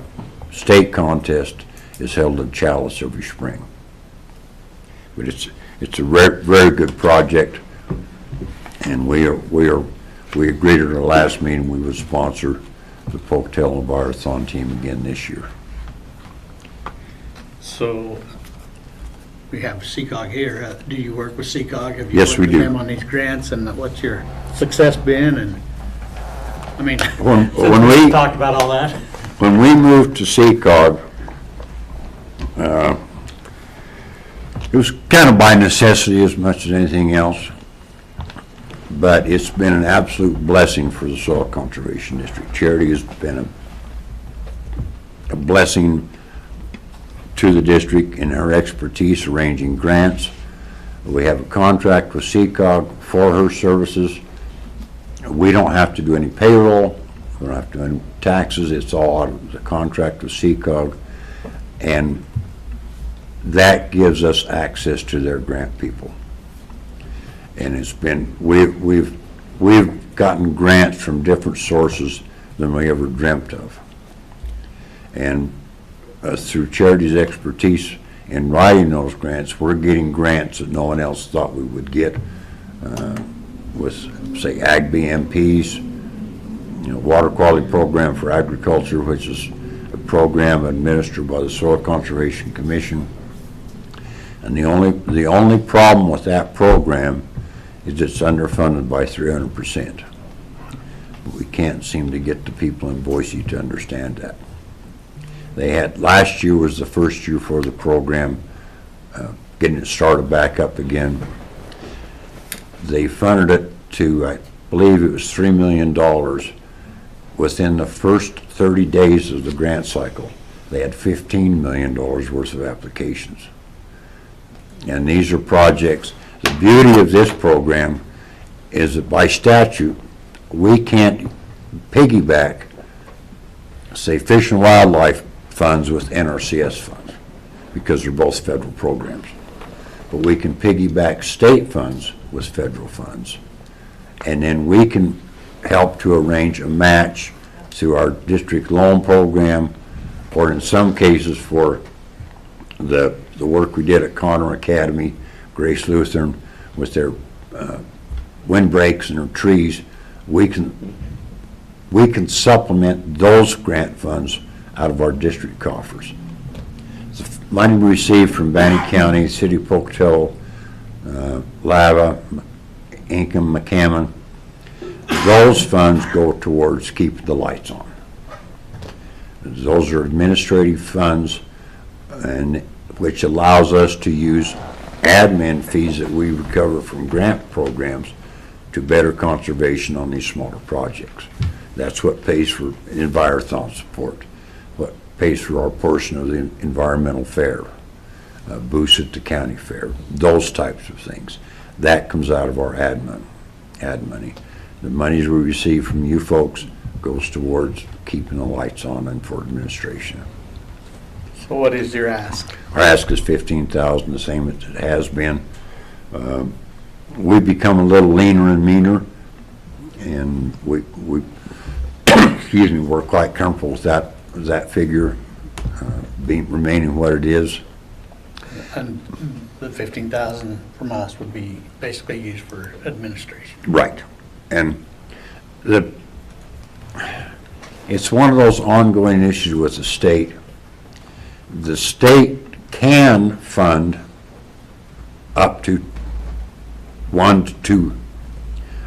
state contest is held in Chalice every spring. But it's a very good project, and we agreed at our last meeting we would sponsor the Pocatello Envirothon team again this year. So we have CCOG here. Do you work with CCOG? Have you Yes, worked we with do. them on these grants, and what's your success been? And I mean, When since we talked about all that. When we moved to CCOG, it was kind of by necessity as much as anything else, but it's been an absolute blessing for the Soil Conservation District. Charity has been a blessing to the district in our expertise arranging grants. We have a contract with CCOG for her services. We don't have to do any payroll. We don't have to do any taxes. It's all out of the contract with CCOG. And that gives us access to their grant people. And it's been, we've gotten grants from different sources than we ever dreamt of. And through Charity's expertise in writing those grants, we're getting grants that no one else thought we would get with, say, Ag BMPs, Water Quality Program for Agriculture, which is a program administered by the Soil Conservation Commission. And the only problem with that program is it's underfunded by 300%. We can't seem to get the people in Boise to understand that. Last year was the first year for the program, getting it started back up again. They funded it to, I believe it was $3 million within the first 30 days of the grant cycle, they had $15 million worth of applications. And these are projects. The beauty of this program is that by statute, we can't piggyback, say, Fish and Wildlife funds with NRCS funds, because they're both federal programs. But we can piggyback state funds with federal funds. And then we can help to arrange a match through our district loan program, or in some cases for the work we did at Connor Academy, Grace Lutheran, with their windbreaks and their trees. We can supplement those grant funds out of our district coffers. The money we received from Bannock County, City of Pocatello, Lava, Ingham, McCammon, those funds go towards keeping the lights on. Those are administrative funds, and which allows us to use admin fees that we recover from grant programs to better conservation on these smaller projects. That's what pays for envirothon support, what pays for our portion of the environmental fair, booths at the county fair, those types of things. That comes out of our ad money. The monies we receive from you folks goes towards keeping the lights on and for administration. So what is your ask? Our ask is $15,000, the same as it has been. We've become a little leaner and meaner, and we excuse me, we're quite comfortable with that figure remaining what it is. And the 15,000 from us would be basically used for administration. Right. And it's one of those ongoing issues with the state. The state can fund up to 1 to 2.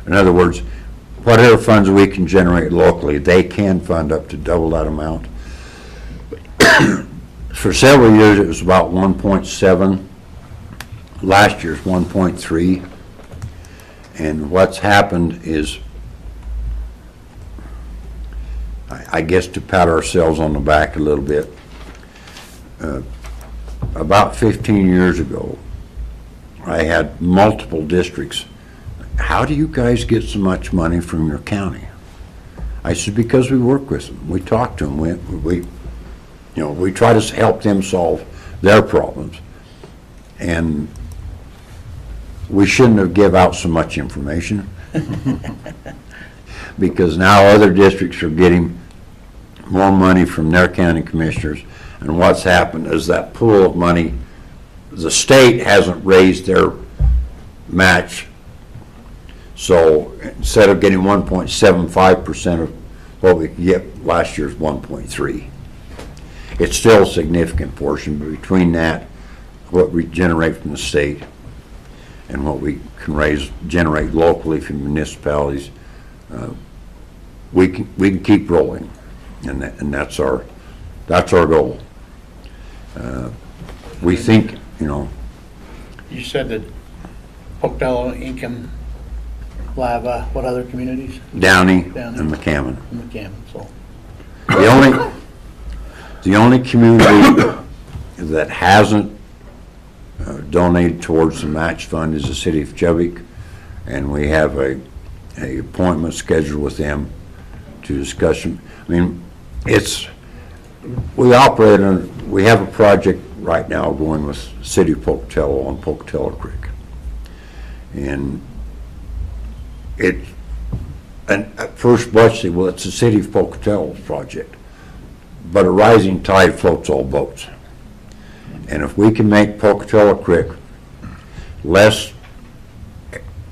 In other words, whatever funds we can generate locally, they can fund up to double that amount. For several years, it was about 1.7. Last year's 1.3. And what's happened is, I guess to pat ourselves on the back a little bit, about 15 years ago, I had multiple districts. How do you guys get so much money from your county? I said, because we work with them. We talk to them. We try to help them solve their problems. And we shouldn't have give out so much information because now other districts are getting more money from their county commissioners. And what's happened is that pool of money, the state hasn't raised their match. So instead of getting 1.75% of what we could get last year's 1.3. It's still a significant portion, but between that, what we generate from the state and what we can generate locally from municipalities, we can keep rolling, and that's our goal. We think, You said that Pocatello, Ingham, Lava, what other communities? Downey Downey. and McCammon. McCammon, so. The only community that hasn't donated towards the match fund is the city of Chubbuck, and we have a appointment scheduled with them to discuss them. I mean, we have a project right now going with the city of Pocatello on Pocatello Creek, and at first blush, say, well, it's the city of Pocatello's project, but a rising tide floats all boats. And if we can make Pocatello Creek less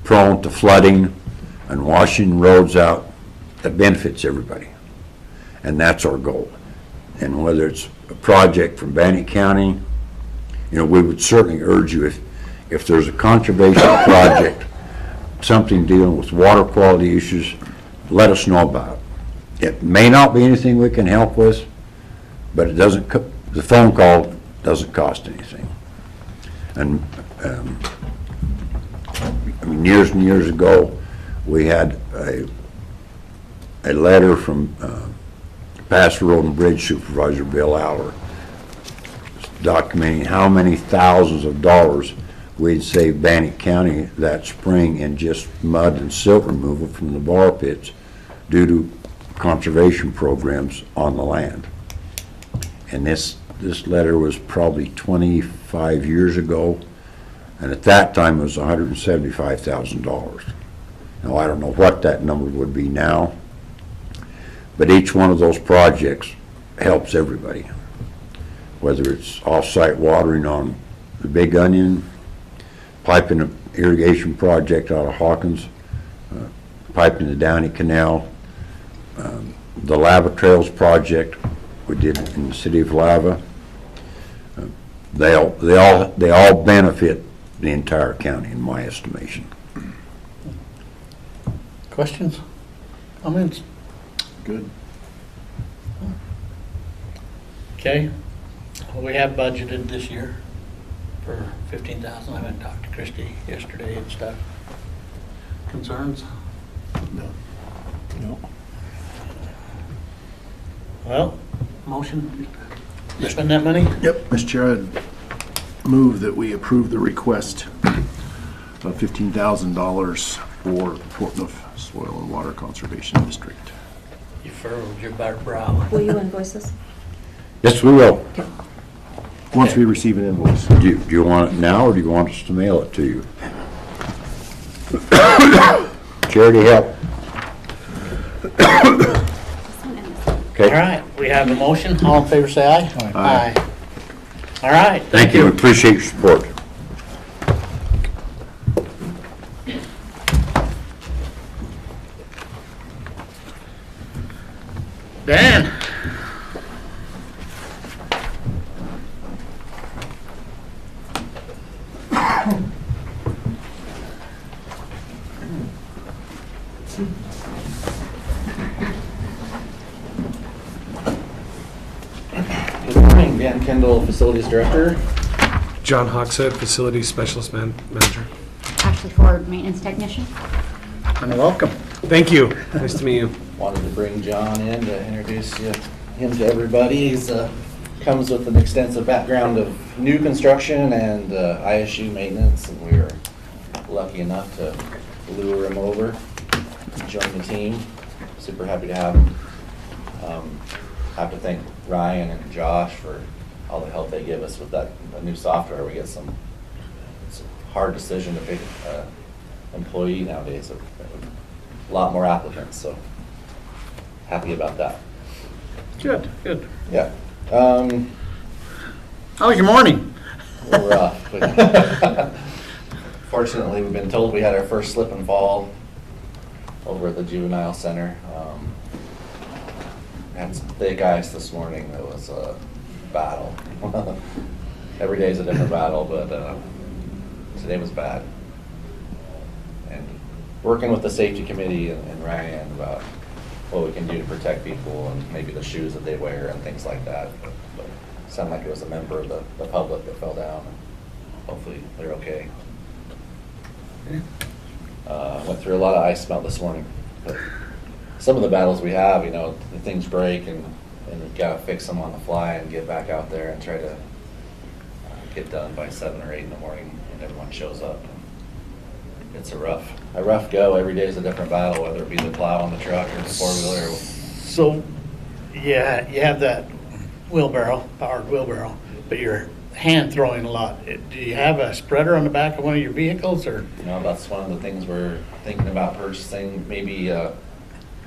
prone to flooding and washing roads out, that benefits everybody. And that's our goal. And whether it's a project from Bannock County, we would certainly urge you, if there's a conservation project, something dealing with water quality issues, let us know about it. It may not be anything we can help with, but the phone call doesn't cost anything. And years and years ago, we had a letter from Pastor Road and Bridge Supervisor Bill Aller documenting how many thousands of dollars we'd saved Bannock County that spring in just mud and silt removal from the bar pits due to conservation programs on the land. And this letter was probably 25 years ago, and at that time it was $175,000. Now, I don't know what that number would be now, but each one of those projects helps everybody. Whether it's off-site watering on the Big Onion, piping an irrigation project out of Hawkins, piping the Downey Canal, the Lava Trails project we did in the city of Lava. They all benefit the entire county, in my estimation. Questions? Comments? Good. Okay. Well, we have budgeted this year for 15,000. I went and talked to Christie yesterday and stuff. Concerns? No. No. Well, motion to spend that money? Yep, Mr. Chair, I'd move that we approve the request of $15,000 for Fort Neuf Soil and Water Conservation District. You furrowed your brow. Will you invoice us? Yes, we will. Once we receive an invoice. Do you want it now, or do you want us to mail it to you? Charity help. All Okay, right, we have a motion. All in favor, say aye. Aye. All right. thank you, appreciate your support. Dan? Good morning, Dan Kendall, Facilities Director. John Hogshead, Facilities Specialist Manager. Ashley Ford, Maintenance Technician. And welcome. Thank you. Nice to meet you. Wanted to bring John in to introduce him to everybody. He's comes with an extensive background of new construction and ISU maintenance, and we were lucky enough to lure him over, join the team. Super happy to have him. Have to thank Ryan and Josh for all the help they give us with the new software. We get it's a hard decision to pick an employee nowadays. A lot more applicants, so happy about that. Good, good. Yeah. How was your morning? A little rough, but fortunately, we've been told we had our first slip and fall over at the juvenile center. Had some thick ice this morning. That was a battle. Every day is a different battle, but today was bad. And working with the safety committee and Ryan about what we can do to protect people and maybe the shoes that they wear and things like that. But it sounded like it was a member of the public that fell down. Hopefully they're okay. Went through a lot of ice melt this morning. But some of the battles we have, the things break and we've got to fix them on the fly and get back out there and try to get done by 7 or 8 in the morning when everyone shows up. It's a rough go. Every day is a different battle, whether it be the plow on the truck or the four-wheeler. So, yeah, you have that powered wheelbarrow, but you're hand throwing a lot. Do you have a spreader on the back of one of your vehicles, or? That's one of the things we're thinking about purchasing, maybe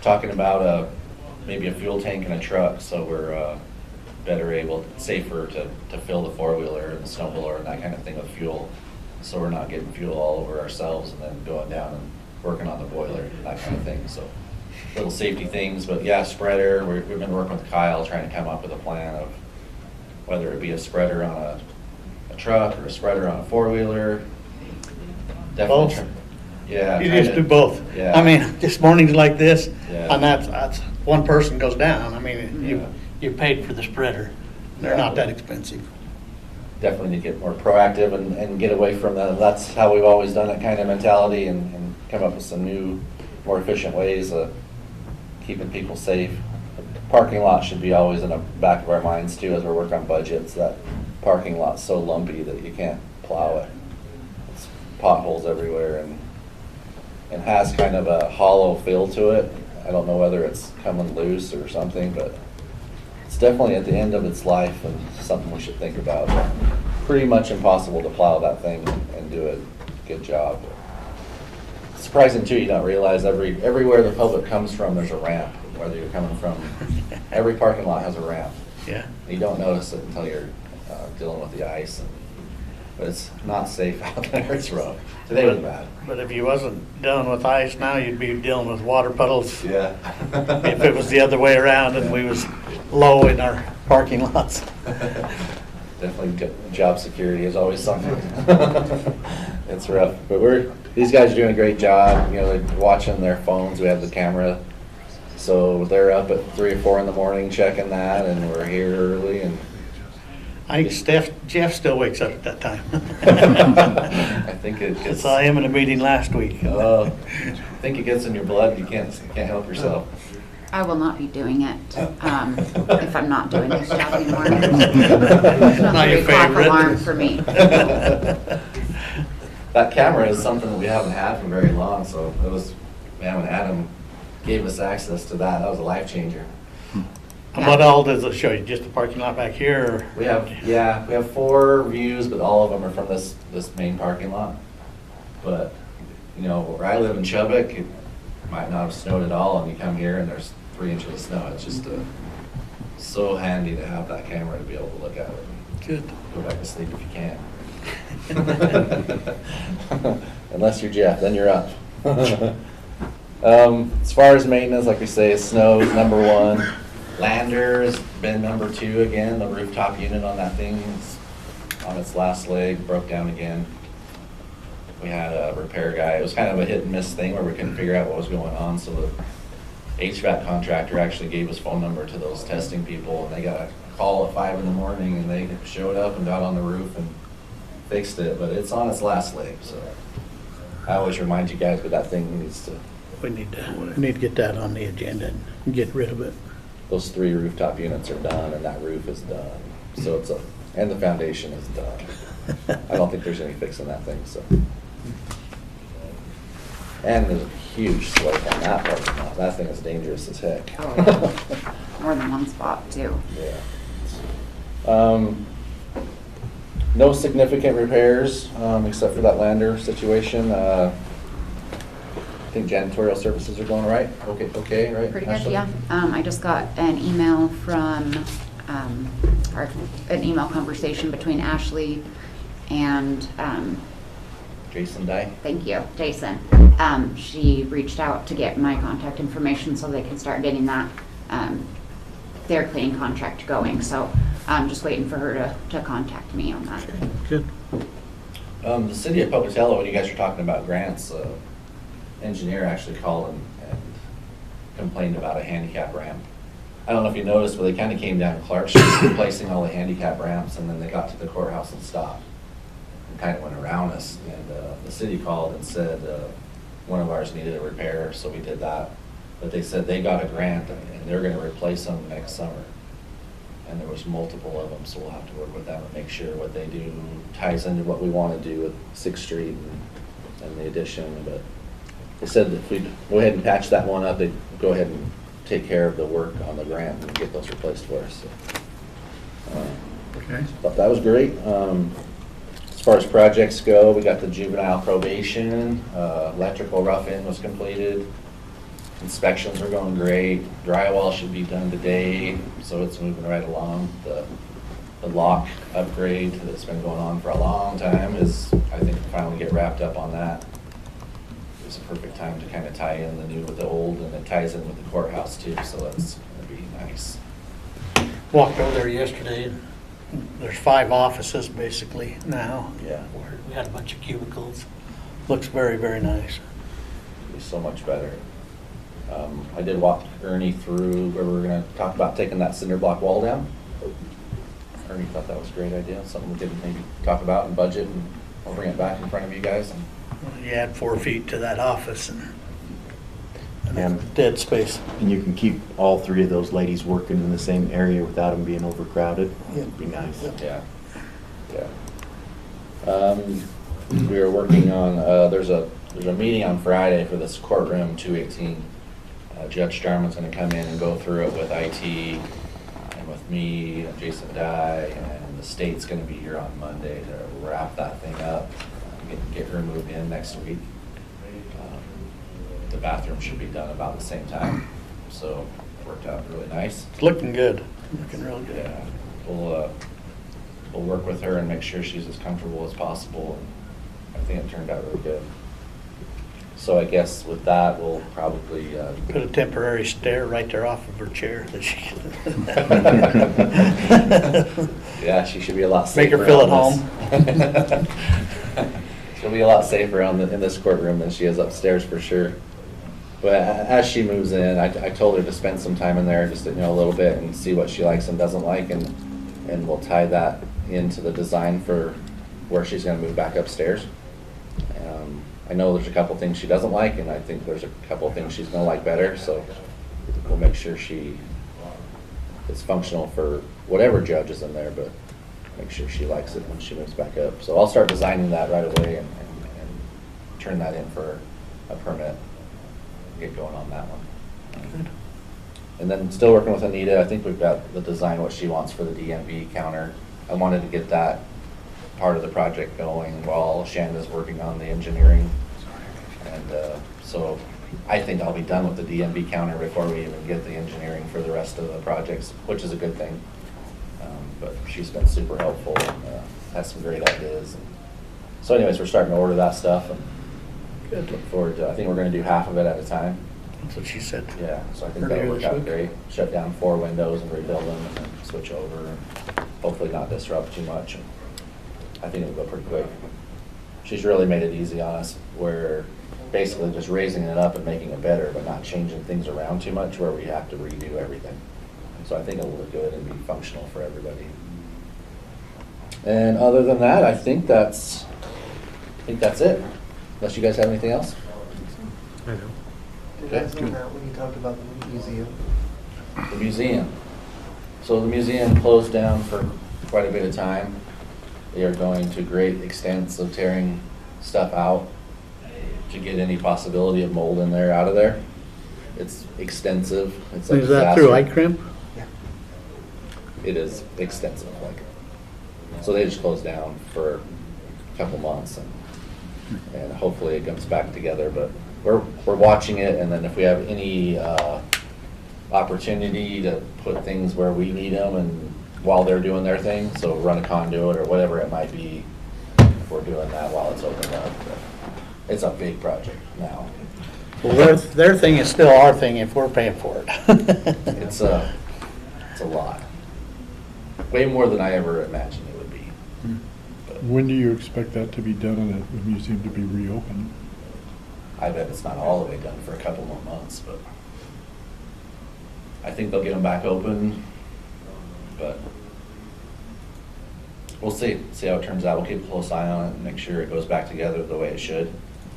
talking about maybe a fuel tank in a truck, so we're safer to fill the four-wheeler and the snowblower and that kind of thing with fuel, so we're not getting fuel all over ourselves and then going down and working on the boiler, that kind of thing. So little safety things, but yeah, spreader. We've been working with Kyle trying to come up with a plan of whether it be a spreader on a truck or a spreader on a four-wheeler. Definitely. Both? Yeah. You just do both? Yeah. I mean, just mornings like this, Yeah. and that's one person goes down. I mean, you paid for the spreader. They're not that expensive. Definitely need to get more proactive and get away from that's how we've always done it kind of mentality and come up with some new, more efficient ways of keeping people safe. Parking lot should be always in the back of our minds too, as we're working on budgets. That parking lot's so lumpy that you can't plow it. It's potholes everywhere and has kind of a hollow feel to it. I don't know whether it's coming loose or something, but it's definitely at the end of its life and something we should think about. Pretty much impossible to plow that thing and do a good job. Surprising too, you don't realize everywhere the public comes from, there's a ramp. Whether you're coming from, every parking lot has a ramp. Yeah. You don't notice it until you're dealing with the ice. But it's not safe out there. It's rough. Today was bad. But if you wasn't dealing with ice now, you'd be dealing with water puddles. Yeah. If it was the other way around and we was low in our parking lots. Definitely job security is always something. It's rough. But these guys are doing a great job. You know, they're watching their phones. We have the camera. So they're up at 3 or 4 in the morning checking that, and we're here early. And I think Jeff still wakes up at that time. I think it I gets. saw him in a meeting last week. I think it gets in your blood. You can't help yourself. I will not be doing it if I'm not doing this job anymore. It's Not your 3 o'clock favorite. alarm for me. That camera is something that we haven't had for very long, so when Adam gave us access to that, that was a life changer. And what all does it show you? Just the parking lot back here? Or? We have 4 views, but all of them are from this main parking lot. But, you know, where I live in Chubbuck, it might not have snowed at all, and you come here and there's 3 inches of snow. It's just so handy to have that camera to be able to look at it. Good. Go back to sleep if you can. Unless you're Jeff, then you're up. As far as maintenance, like we say, snow is number 1. Lander has been number 2 again. The rooftop unit on that thing is on its last leg, broke down again. We had a repair guy. It was kind of a hit and miss thing where we couldn't figure out what was going on. So the HVAC contractor actually gave his phone number to those testing people, and they got a call at 5 in the morning, and they showed up and got on the roof and fixed it. But it's on its last leg, so I always remind you guys, but that thing needs to. We need to get that on the agenda and get rid of it. Those 3 rooftop units are done, and that roof is done. So and the foundation is done. I don't think there's any fixing that thing, so. And there's a huge slope on that parking lot. That thing is dangerous as heck. Oh, yeah. More than one spot, too. Yeah. No significant repairs, except for that Lander situation. I think janitorial services are going right? Okay, right? Pretty good, Ashley? yeah. I just got an email from, an email conversation between Ashley and, Jason Dye? thank you, Jason. She reached out to get my contact information so they can start getting that, their cleaning contract going. So I'm just waiting for her to contact me on that. Good. The city of Pocatello, when you guys were talking about grants, engineer actually called and complained about a handicap ramp. I don't know if you noticed, but they kind of came down Clark Street replacing all the handicap ramps, and then they got to the courthouse and stopped and kind of went around us. And the city called and said one of ours needed a repair, so we did that. But they said they got a grant and they're going to replace them next summer. And there was multiple of them, so we'll have to work with them and make sure what they do ties into what we want to do with 6th Street and the addition. But they said that if we go ahead and patch that one up, they'd go ahead and take care of the work on the grant and get those replaced for us. So, Okay. thought that was great. As far as projects go, we got the juvenile probation, electrical rough-in was completed. Inspections are going great. Drywall should be done today, so it's moving right along. The lock upgrade that's been going on for a long time is, I think, finally get wrapped up on that. It's a perfect time to kind of tie in the new with the old, and it ties in with the courthouse too, so that's going to be nice. Walked over there yesterday. There's 5 offices basically now. Yeah. We had a bunch of cubicles. Looks very, very nice. It'll be so much better. I did walk Ernie through where we were going to talk about taking that cinder block wall down. Ernie thought that was a great idea, something we could maybe talk about and budget, and I'll bring it back in front of you guys. You add 4 feet to that office, and And Dead space. and you can keep all three of those ladies working in the same area without them being overcrowded. It'd be nice. Yeah, yeah. We were working on, there's a meeting on Friday for this courtroom 218. Judge Jarman's gonna come in and go through it with IT and with me, and Jason Dye, and the state's gonna be here on Monday to wrap that thing up, get her moved in next week. The bathroom should be done about the same time, so it worked out really nice. It's looking good. Looking real good. Yeah, we'll work with her and make sure she's as comfortable as possible. And I think it turned out really good. So I guess with that, we'll probably Put a temporary stair right there off of her chair that she. yeah, she should be a lot safer. Make her feel at on home. this. She'll be a lot safer in this courtroom than she is upstairs for sure. But as she moves in, I told her to spend some time in there, just a little bit, and see what she likes and doesn't like, and we'll tie that into the design for where she's going to move back upstairs. I know there's a couple things she doesn't like, and I think there's a couple things she's going to like better. So we'll make sure she is functional for whatever judge is in there, but make sure she likes it when she moves back up. So I'll start designing that right away and turn that in for a permit. Get going on that one. And then still working with Anita. I think we've got the design, what she wants for the DMV counter. I wanted to get that part of the project going while Shanda's working on the engineering. And so I think I'll be done with the DMV counter before we even get the engineering for the rest of the projects, which is a good thing. But she's been super helpful and has some great ideas. And so anyways, we're starting to order that stuff. And Good. look forward to, I think we're going to do half of it at a time. That's what she said. Yeah, so I think Earlier that'll work this out week. great. Shut down 4 windows and rebuild them and then switch over and hopefully not disrupt too much. And I think it'll go pretty quick. She's really made it easy on us. We're basically just raising it up and making it better, but not changing things around too much where we have to redo everything. So I think it'll look good and be functional for everybody. And other than that, I think that's it. Unless you guys have anything else? I know. You guys know that when you talked about the museum? The museum. So the museum closed down for quite a bit of time. They are going to great extents of tearing stuff out to get any possibility of mold in there out of there. It's extensive. It's a Is that through disaster. iCrimp? Yeah. It is extensive. So they just closed down for a couple months and hopefully it comes back together. But we're watching it, and then if we have any opportunity to put things where we need them and while they're doing their thing, so run a conduit or whatever it might be, if we're doing that while it's open up. But it's a big project now. Well, their thing is still our thing if we're paying for it. It's a lot. Way more than I ever imagined it would be. When do you expect that to be done and the museum to be reopened? I bet it's not all the way done for a couple more months, but I think they'll get them back open, but we'll see how it turns out. We'll keep a close eye on it and make sure it goes back together the way it should.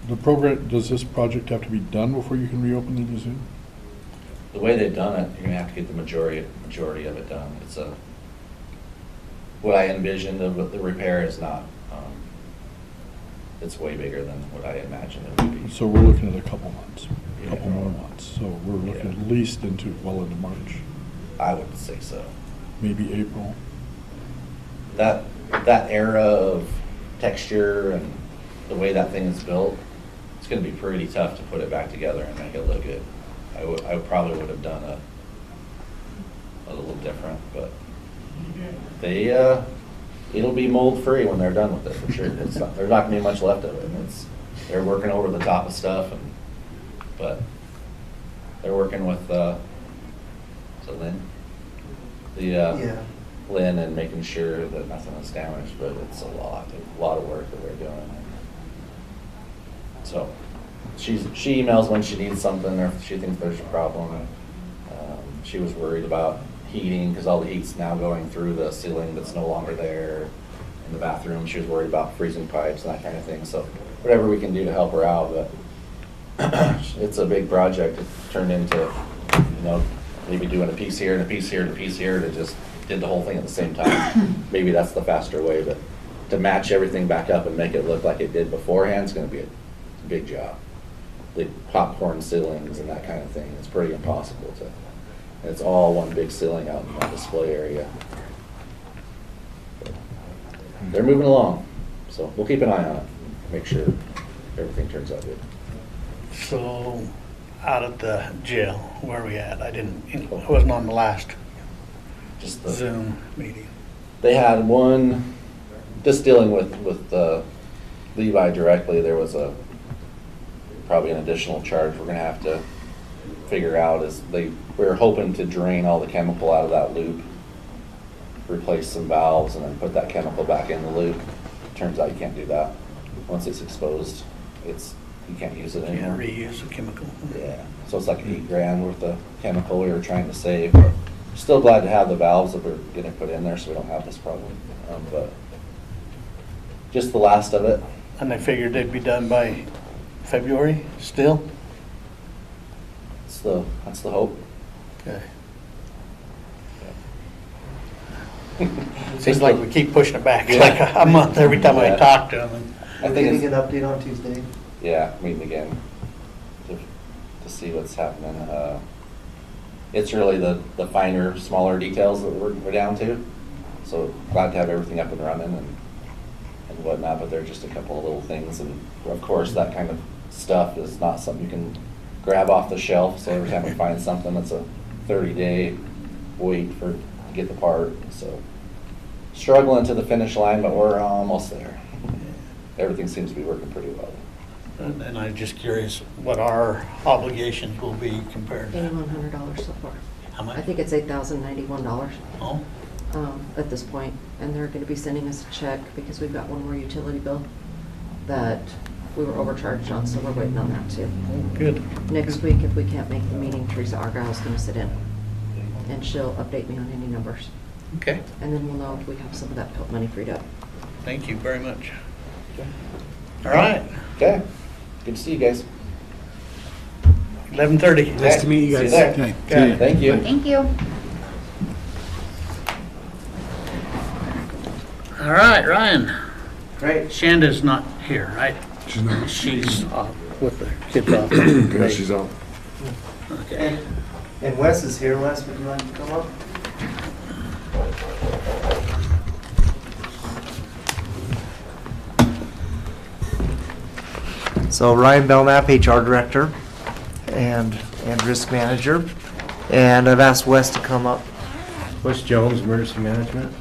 The program, does this project have to be done before you can reopen the museum? The way they've done it, you're gonna have to get the majority of it done. It's what I envisioned of the repair is not, it's way bigger than what I imagined it would be. So we're looking at a couple months, a Yeah. couple more months. So we're looking Yeah. at least into March, I would say so. maybe April. That era of texture and the way that thing is built, it's gonna be pretty tough to put it back together and make it look good. I probably would have done a little different, but it'll be mold free when they're done with it for sure. There's not gonna be much left of it. They're working over the top of stuff but they're working with, is it Lynn? Yeah. Lynn and making sure that nothing is damaged, but it's a lot of work that they're doing. So she emails when she needs something or if she thinks there's a problem. She was worried about heating because all the heat's now going through the ceiling that's no longer there in the bathroom. She was worried about freezing pipes and that kind of thing. So whatever we can do to help her out, but it's a big project. It turned into, you know, maybe doing a piece here and a piece here and a piece here, to just did the whole thing at the same time. Maybe that's the faster way, but to match everything back up and make it look like it did beforehand is gonna be a big job. The popcorn ceilings and that kind of thing, it's pretty impossible to, and it's all one big ceiling out in one display area. They're moving along, so we'll keep an eye on it, make sure everything turns out good. So, out at the jail, where are we at? I wasn't on the last Just the, Zoom meeting. they had one, just dealing with Levi directly, there was probably an additional charge we're gonna have to figure out. Is we were hoping to drain all the chemical out of that loop, replace some valves, and then put that chemical back in the loop. Turns out you can't do that. Once it's exposed, you can't use it Can't anymore. reuse the chemical. Yeah, so it's like $8,000 worth of chemical we were trying to save. But still glad to have the valves that we're gonna put in there so we don't have this problem. But just the last of it. And they figured they'd be done by February still? That's the hope. Okay. Seems like we keep pushing it back, like a month every time I Yeah. talk to them. I We're think getting it's, an update on Tuesday. yeah, meeting again to see what's happening. It's really the finer, smaller details that we're down to. So glad to have everything up and running and whatnot, but there are just a couple of little things. And of course, that kind of stuff is not something you can grab off the shelf. So every time we find something, it's a 30-day wait to get the part. So struggling to the finish line, but we're almost there. Everything seems to be working pretty well. And I'm just curious what our obligations will be compared to, $8,100 so far. how much? I think it's $8,091 Oh, at this point, and they're going to be sending us a check because we've got one more utility bill that we were overcharged on, so we're waiting on that too. good. Next week, if we can't make the meeting, Teresa Argyle's going to sit in, and she'll update me on any numbers, Okay, and then we'll know if we have some of that PILT money freed up. thank you very much. All right, Okay, good to see you guys. 11:30. Nice to meet you See guys. there. Okay. Okay. Thank you. Thank you. All right, Ryan. Great. Shanda's not here, right? She's not. She's with the kids off. Yeah, she's out. Okay. And Wes is here. Wes, would you like to come up? So Ryan Belknap, HR Director and Risk Manager. And I've asked Wes to come up. Wes Jones, Emergency Management.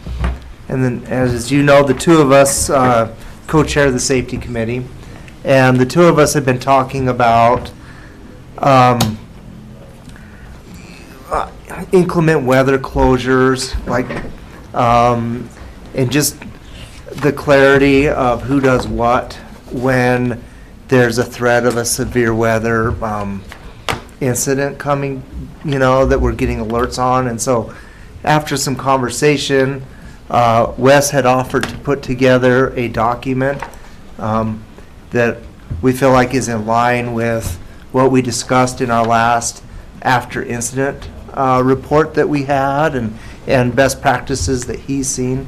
And then, as you know, the two of us co-chair the Safety Committee. And the two of us have been talking about inclement weather closures, and just the clarity of who does what when there's a threat of a severe weather incident coming, that we're getting alerts on. And so after some conversation, Wes had offered to put together a document that we feel like is in line with what we discussed in our last after incident report that we had, and best practices that he's seen.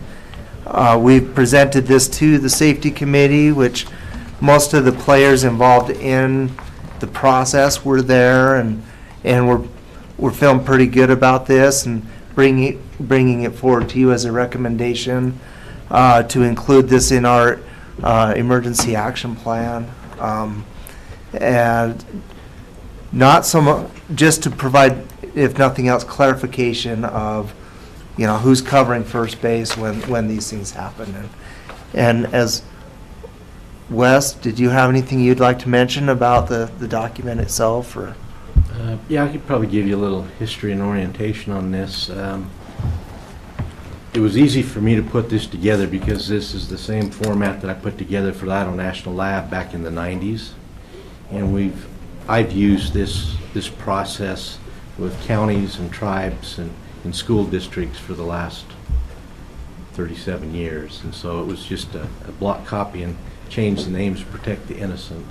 We've presented this to the Safety Committee, which most of the players involved in the process were there, and we're feeling pretty good about this, and bringing it forward to you as a recommendation to include this in our emergency action plan. And not so much, just to provide, if nothing else, clarification of, who's covering first base when these things happen. And as Wes, did you have anything you'd like to mention about the document itself, or? Yeah, I could probably give you a little history and orientation on this. It was easy for me to put this together because this is the same format that I put together for the Idaho National Lab back in the 90s. And I've used this process with counties and tribes and school districts for the last 37 years. And so it was just a block copy and change the names to protect the innocent.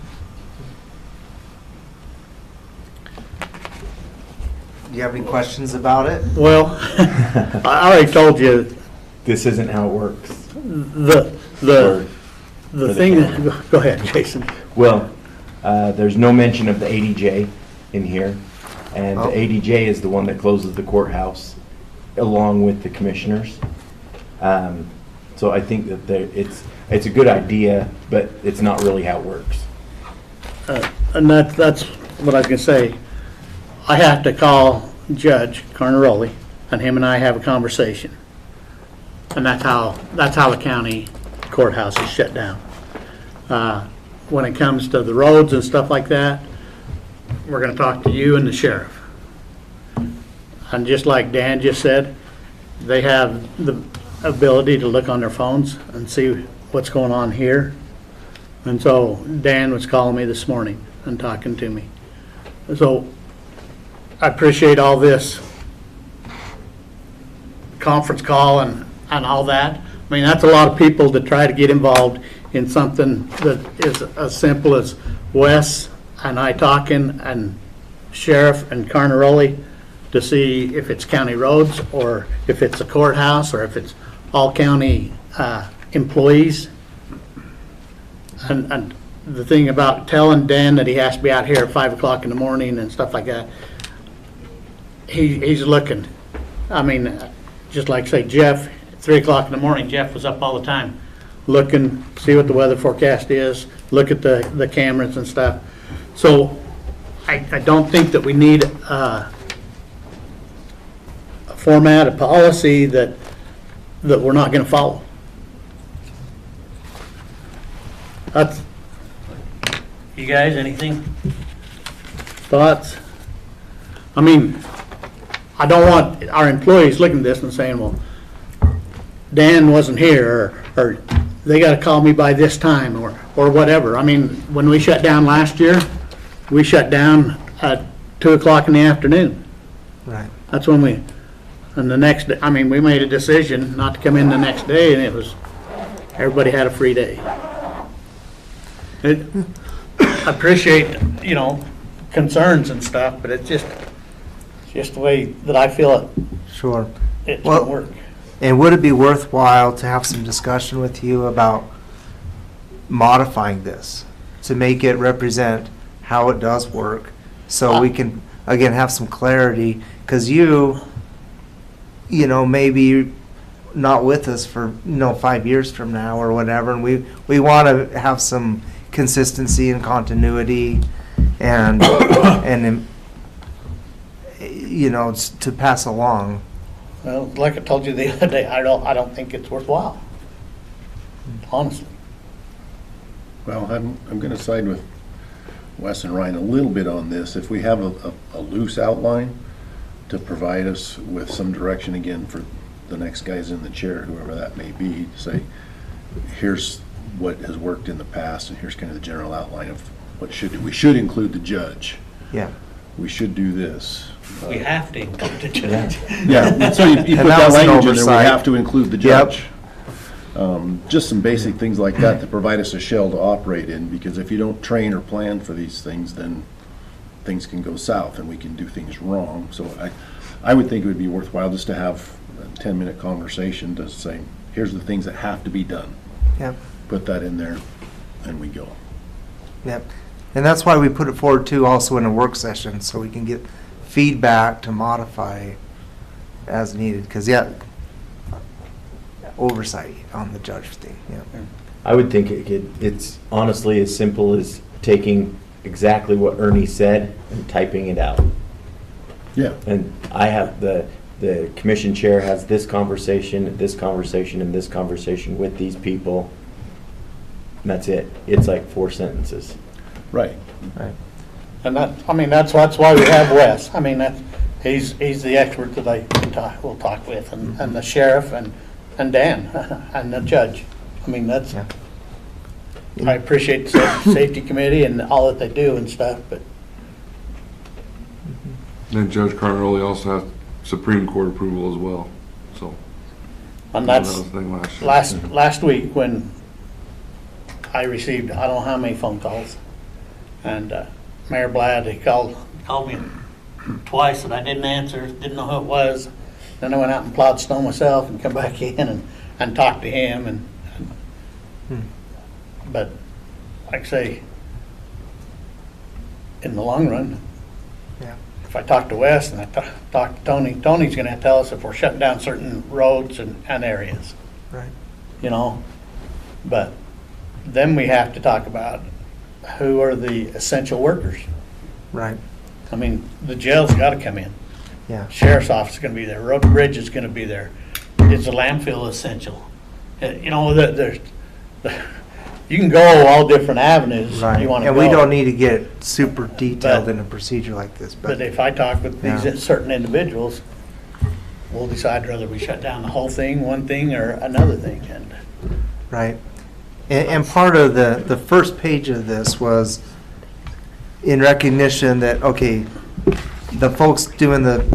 Do you have any questions about it? Well, I already told you, This isn't how it works. the For the thing, county. go ahead, Jason. Well, there's no mention of the ADJ in here, and the Oh. ADJ is the one that closes the courthouse along with the commissioners. So I think that it's a good idea, but it's not really how it works. And that's what I was gonna say. I have to call Judge Carnaroli, and him and I have a conversation. And that's how the county courthouse is shut down. When it comes to the roads and stuff like that, we're gonna talk to you and the sheriff. And just like Dan just said, they have the ability to look on their phones and see what's going on here. And so Dan was calling me this morning and talking to me. So I appreciate all this conference call and all that. I mean, that's a lot of people to try to get involved in something that is as simple as Wes and I talking and Sheriff and Carnaroli to see if it's county roads or if it's a courthouse or if it's all county employees. And the thing about telling Dan that he has to be out here at 5 o'clock in the morning and stuff like that, he's looking. I mean, just like say Jeff, 3 o'clock in the morning, Jeff was up all the time looking, see what the weather forecast is, look at the cameras and stuff. So I don't think that we need a format, a policy that we're not going to follow. That's, you guys, anything? Thoughts? I mean, I don't want our employees looking at this and saying, well, Dan wasn't here, or they got to call me by this time, or whatever. I mean, when we shut down last year, we shut down at 2 o'clock in the afternoon. Right. That's when and the next day, I mean, we made a decision not to come in the next day, and everybody had a free day. I appreciate, concerns and stuff, but it's just the way that I feel Sure. it Well, should work. And would it be worthwhile to have some discussion with you about modifying this to make it represent how it does work, so we can, again, have some clarity? Because maybe not with us for, 5 years from now or whatever, and we want to have some consistency and continuity and to pass along. Well, like I told you the other day, I don't think it's worthwhile, honestly. Well, I'm going to side with Wes and Ryan a little bit on this. If we have a loose outline to provide us with some direction, again, for the next guys in the chair, whoever that may be, to say, here's what has worked in the past, and here's kind of the general outline of what we should include the judge. Yeah. We should do this. We have to include the judge. Yeah, so you put that that was an language in there, we oversight. have to include the judge. Just some basic things like that to provide us a shell to operate in, because if you don't train or plan for these things, then things can go south and we can do things wrong. So I would think it would be worthwhile just to have a 10-minute conversation to say, here's the things that have to be done. Yep. Put that in there and we go. Yep. And that's why we put it forward too, also in a work session, so we can get feedback to modify as needed. Because oversight on the judge thing. Yeah. I would think it's honestly as simple as taking exactly what Ernie said and typing it out. Yeah. And I have the commission chair has this conversation, and this conversation with these people. And that's it. It's like 4 sentences. Right. Right. And that's why we have Wes. I mean, he's the expert that will talk with, and the sheriff and Dan and the judge. I mean, I appreciate the safety committee and all that they do and stuff, but. And Judge Carnaroli also has Supreme Court approval as well, so. And that's that was the thing last year. last week when I received, I don't know how many phone calls, and Mayor Bladd, he called me twice that I didn't answer, didn't know who it was. Then I went out and plowed snow myself and come back in and talked to him but like I say, in the long run, Yeah. if I talk to Wes and I talk to Tony, Tony's gonna tell us if we're shutting down certain roads and areas, Right. you know? But then we have to talk about who are the essential workers. Right. I mean, the jail's gotta come in. Yeah. Sheriff's office is gonna be there, road and bridge is gonna be there. Is the landfill essential? You know, there's, you can go all different avenues Right. you wanna go. And we don't need to get super detailed But- in a procedure like this, But if I talk with these Yeah. certain individuals, we'll decide whether we shut down the whole thing, one thing, or another thing. And Right. And part of the first page of this was in recognition that, okay, the folks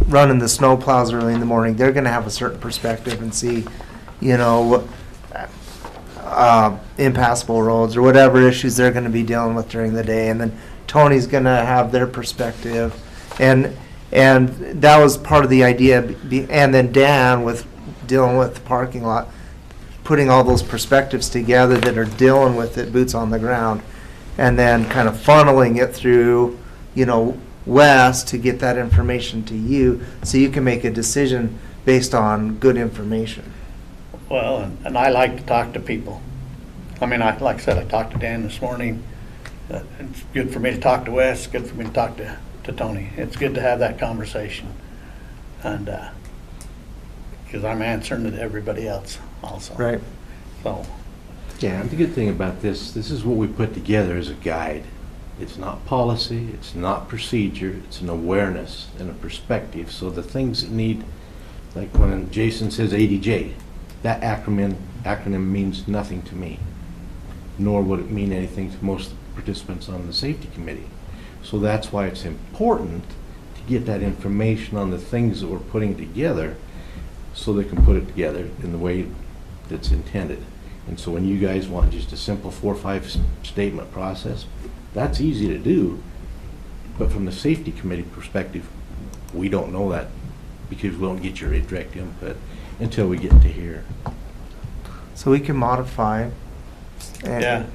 running the snow plows early in the morning, they're gonna have a certain perspective and see, you know, impassable roads or whatever issues they're gonna be dealing with during the day. And then Tony's gonna have their perspective. And that was part of the idea. And then Dan with dealing with the parking lot, putting all those perspectives together that are dealing with it, boots on the ground, and then kind of funneling it through, you know, Wes to get that information to you so you can make a decision based on good information. well, and I like to talk to people. I mean, like I said, I talked to Dan this morning. It's good for me to talk to Wes, it's good for me to talk to Tony. It's good to have that conversation. And, because I'm answering to everybody else also. Right. So, Yeah. The good thing about this is what we put together as a guide. It's not policy, it's not procedure, it's an awareness and a perspective. So the things that need, like when Jason says ADJ, that acronym means nothing to me, nor would it mean anything to most participants on the safety committee. So that's why it's important to get that information on the things that we're putting together so they can put it together in the way that's intended. And so when you guys want just a simple 4 or 5 statement process, that's easy to do. But from the safety committee perspective, we don't know that because we don't get your direct input until we get to here. So we can modify. And- yeah.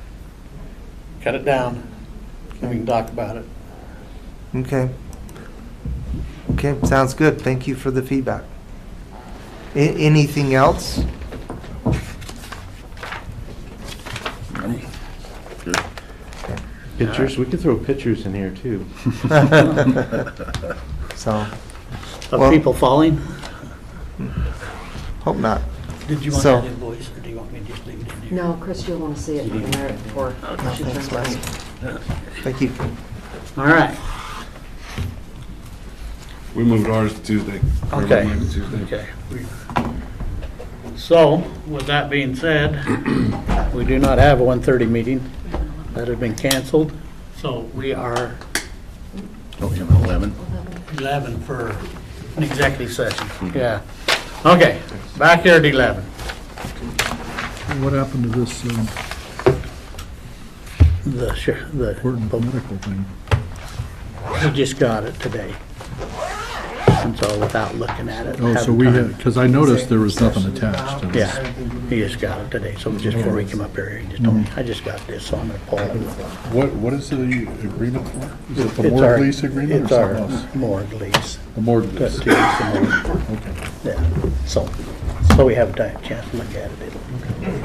Cut it down, and we can talk about it. Okay. Okay, sounds good. Thank you for the feedback. Anything else? Pictures, we could throw pictures in here too. So, Of well- people falling? hope not. Did you want So- that invoice, or do you want me to just leave it in here? No, Chris, you'll want to see it in there before she Thanks, turns Wes. around. Thank you. All right. We moved ours to Tuesday. Okay. Everybody moved to Tuesday. Okay. So, with that being said, we do not have a 1:30 meeting. That has been canceled. So we are Oh, yeah, 11. 11 for an executive session. Yeah. Okay, back here at 11. What happened to this The important medical thing? he just got it today. And so without looking at it. Oh, so haven't we time- had, because I noticed there was nothing attached. It was- Yeah, he just got it today. So just before we come up here, he just told me, I just got this, so I'm gonna pull it. What is the agreement for? Is it the It's morgue our- lease agreement or It's our something else? morgue lease. The morgue To lease. use the morgue. Okay. Yeah, so we have a chance to look at it.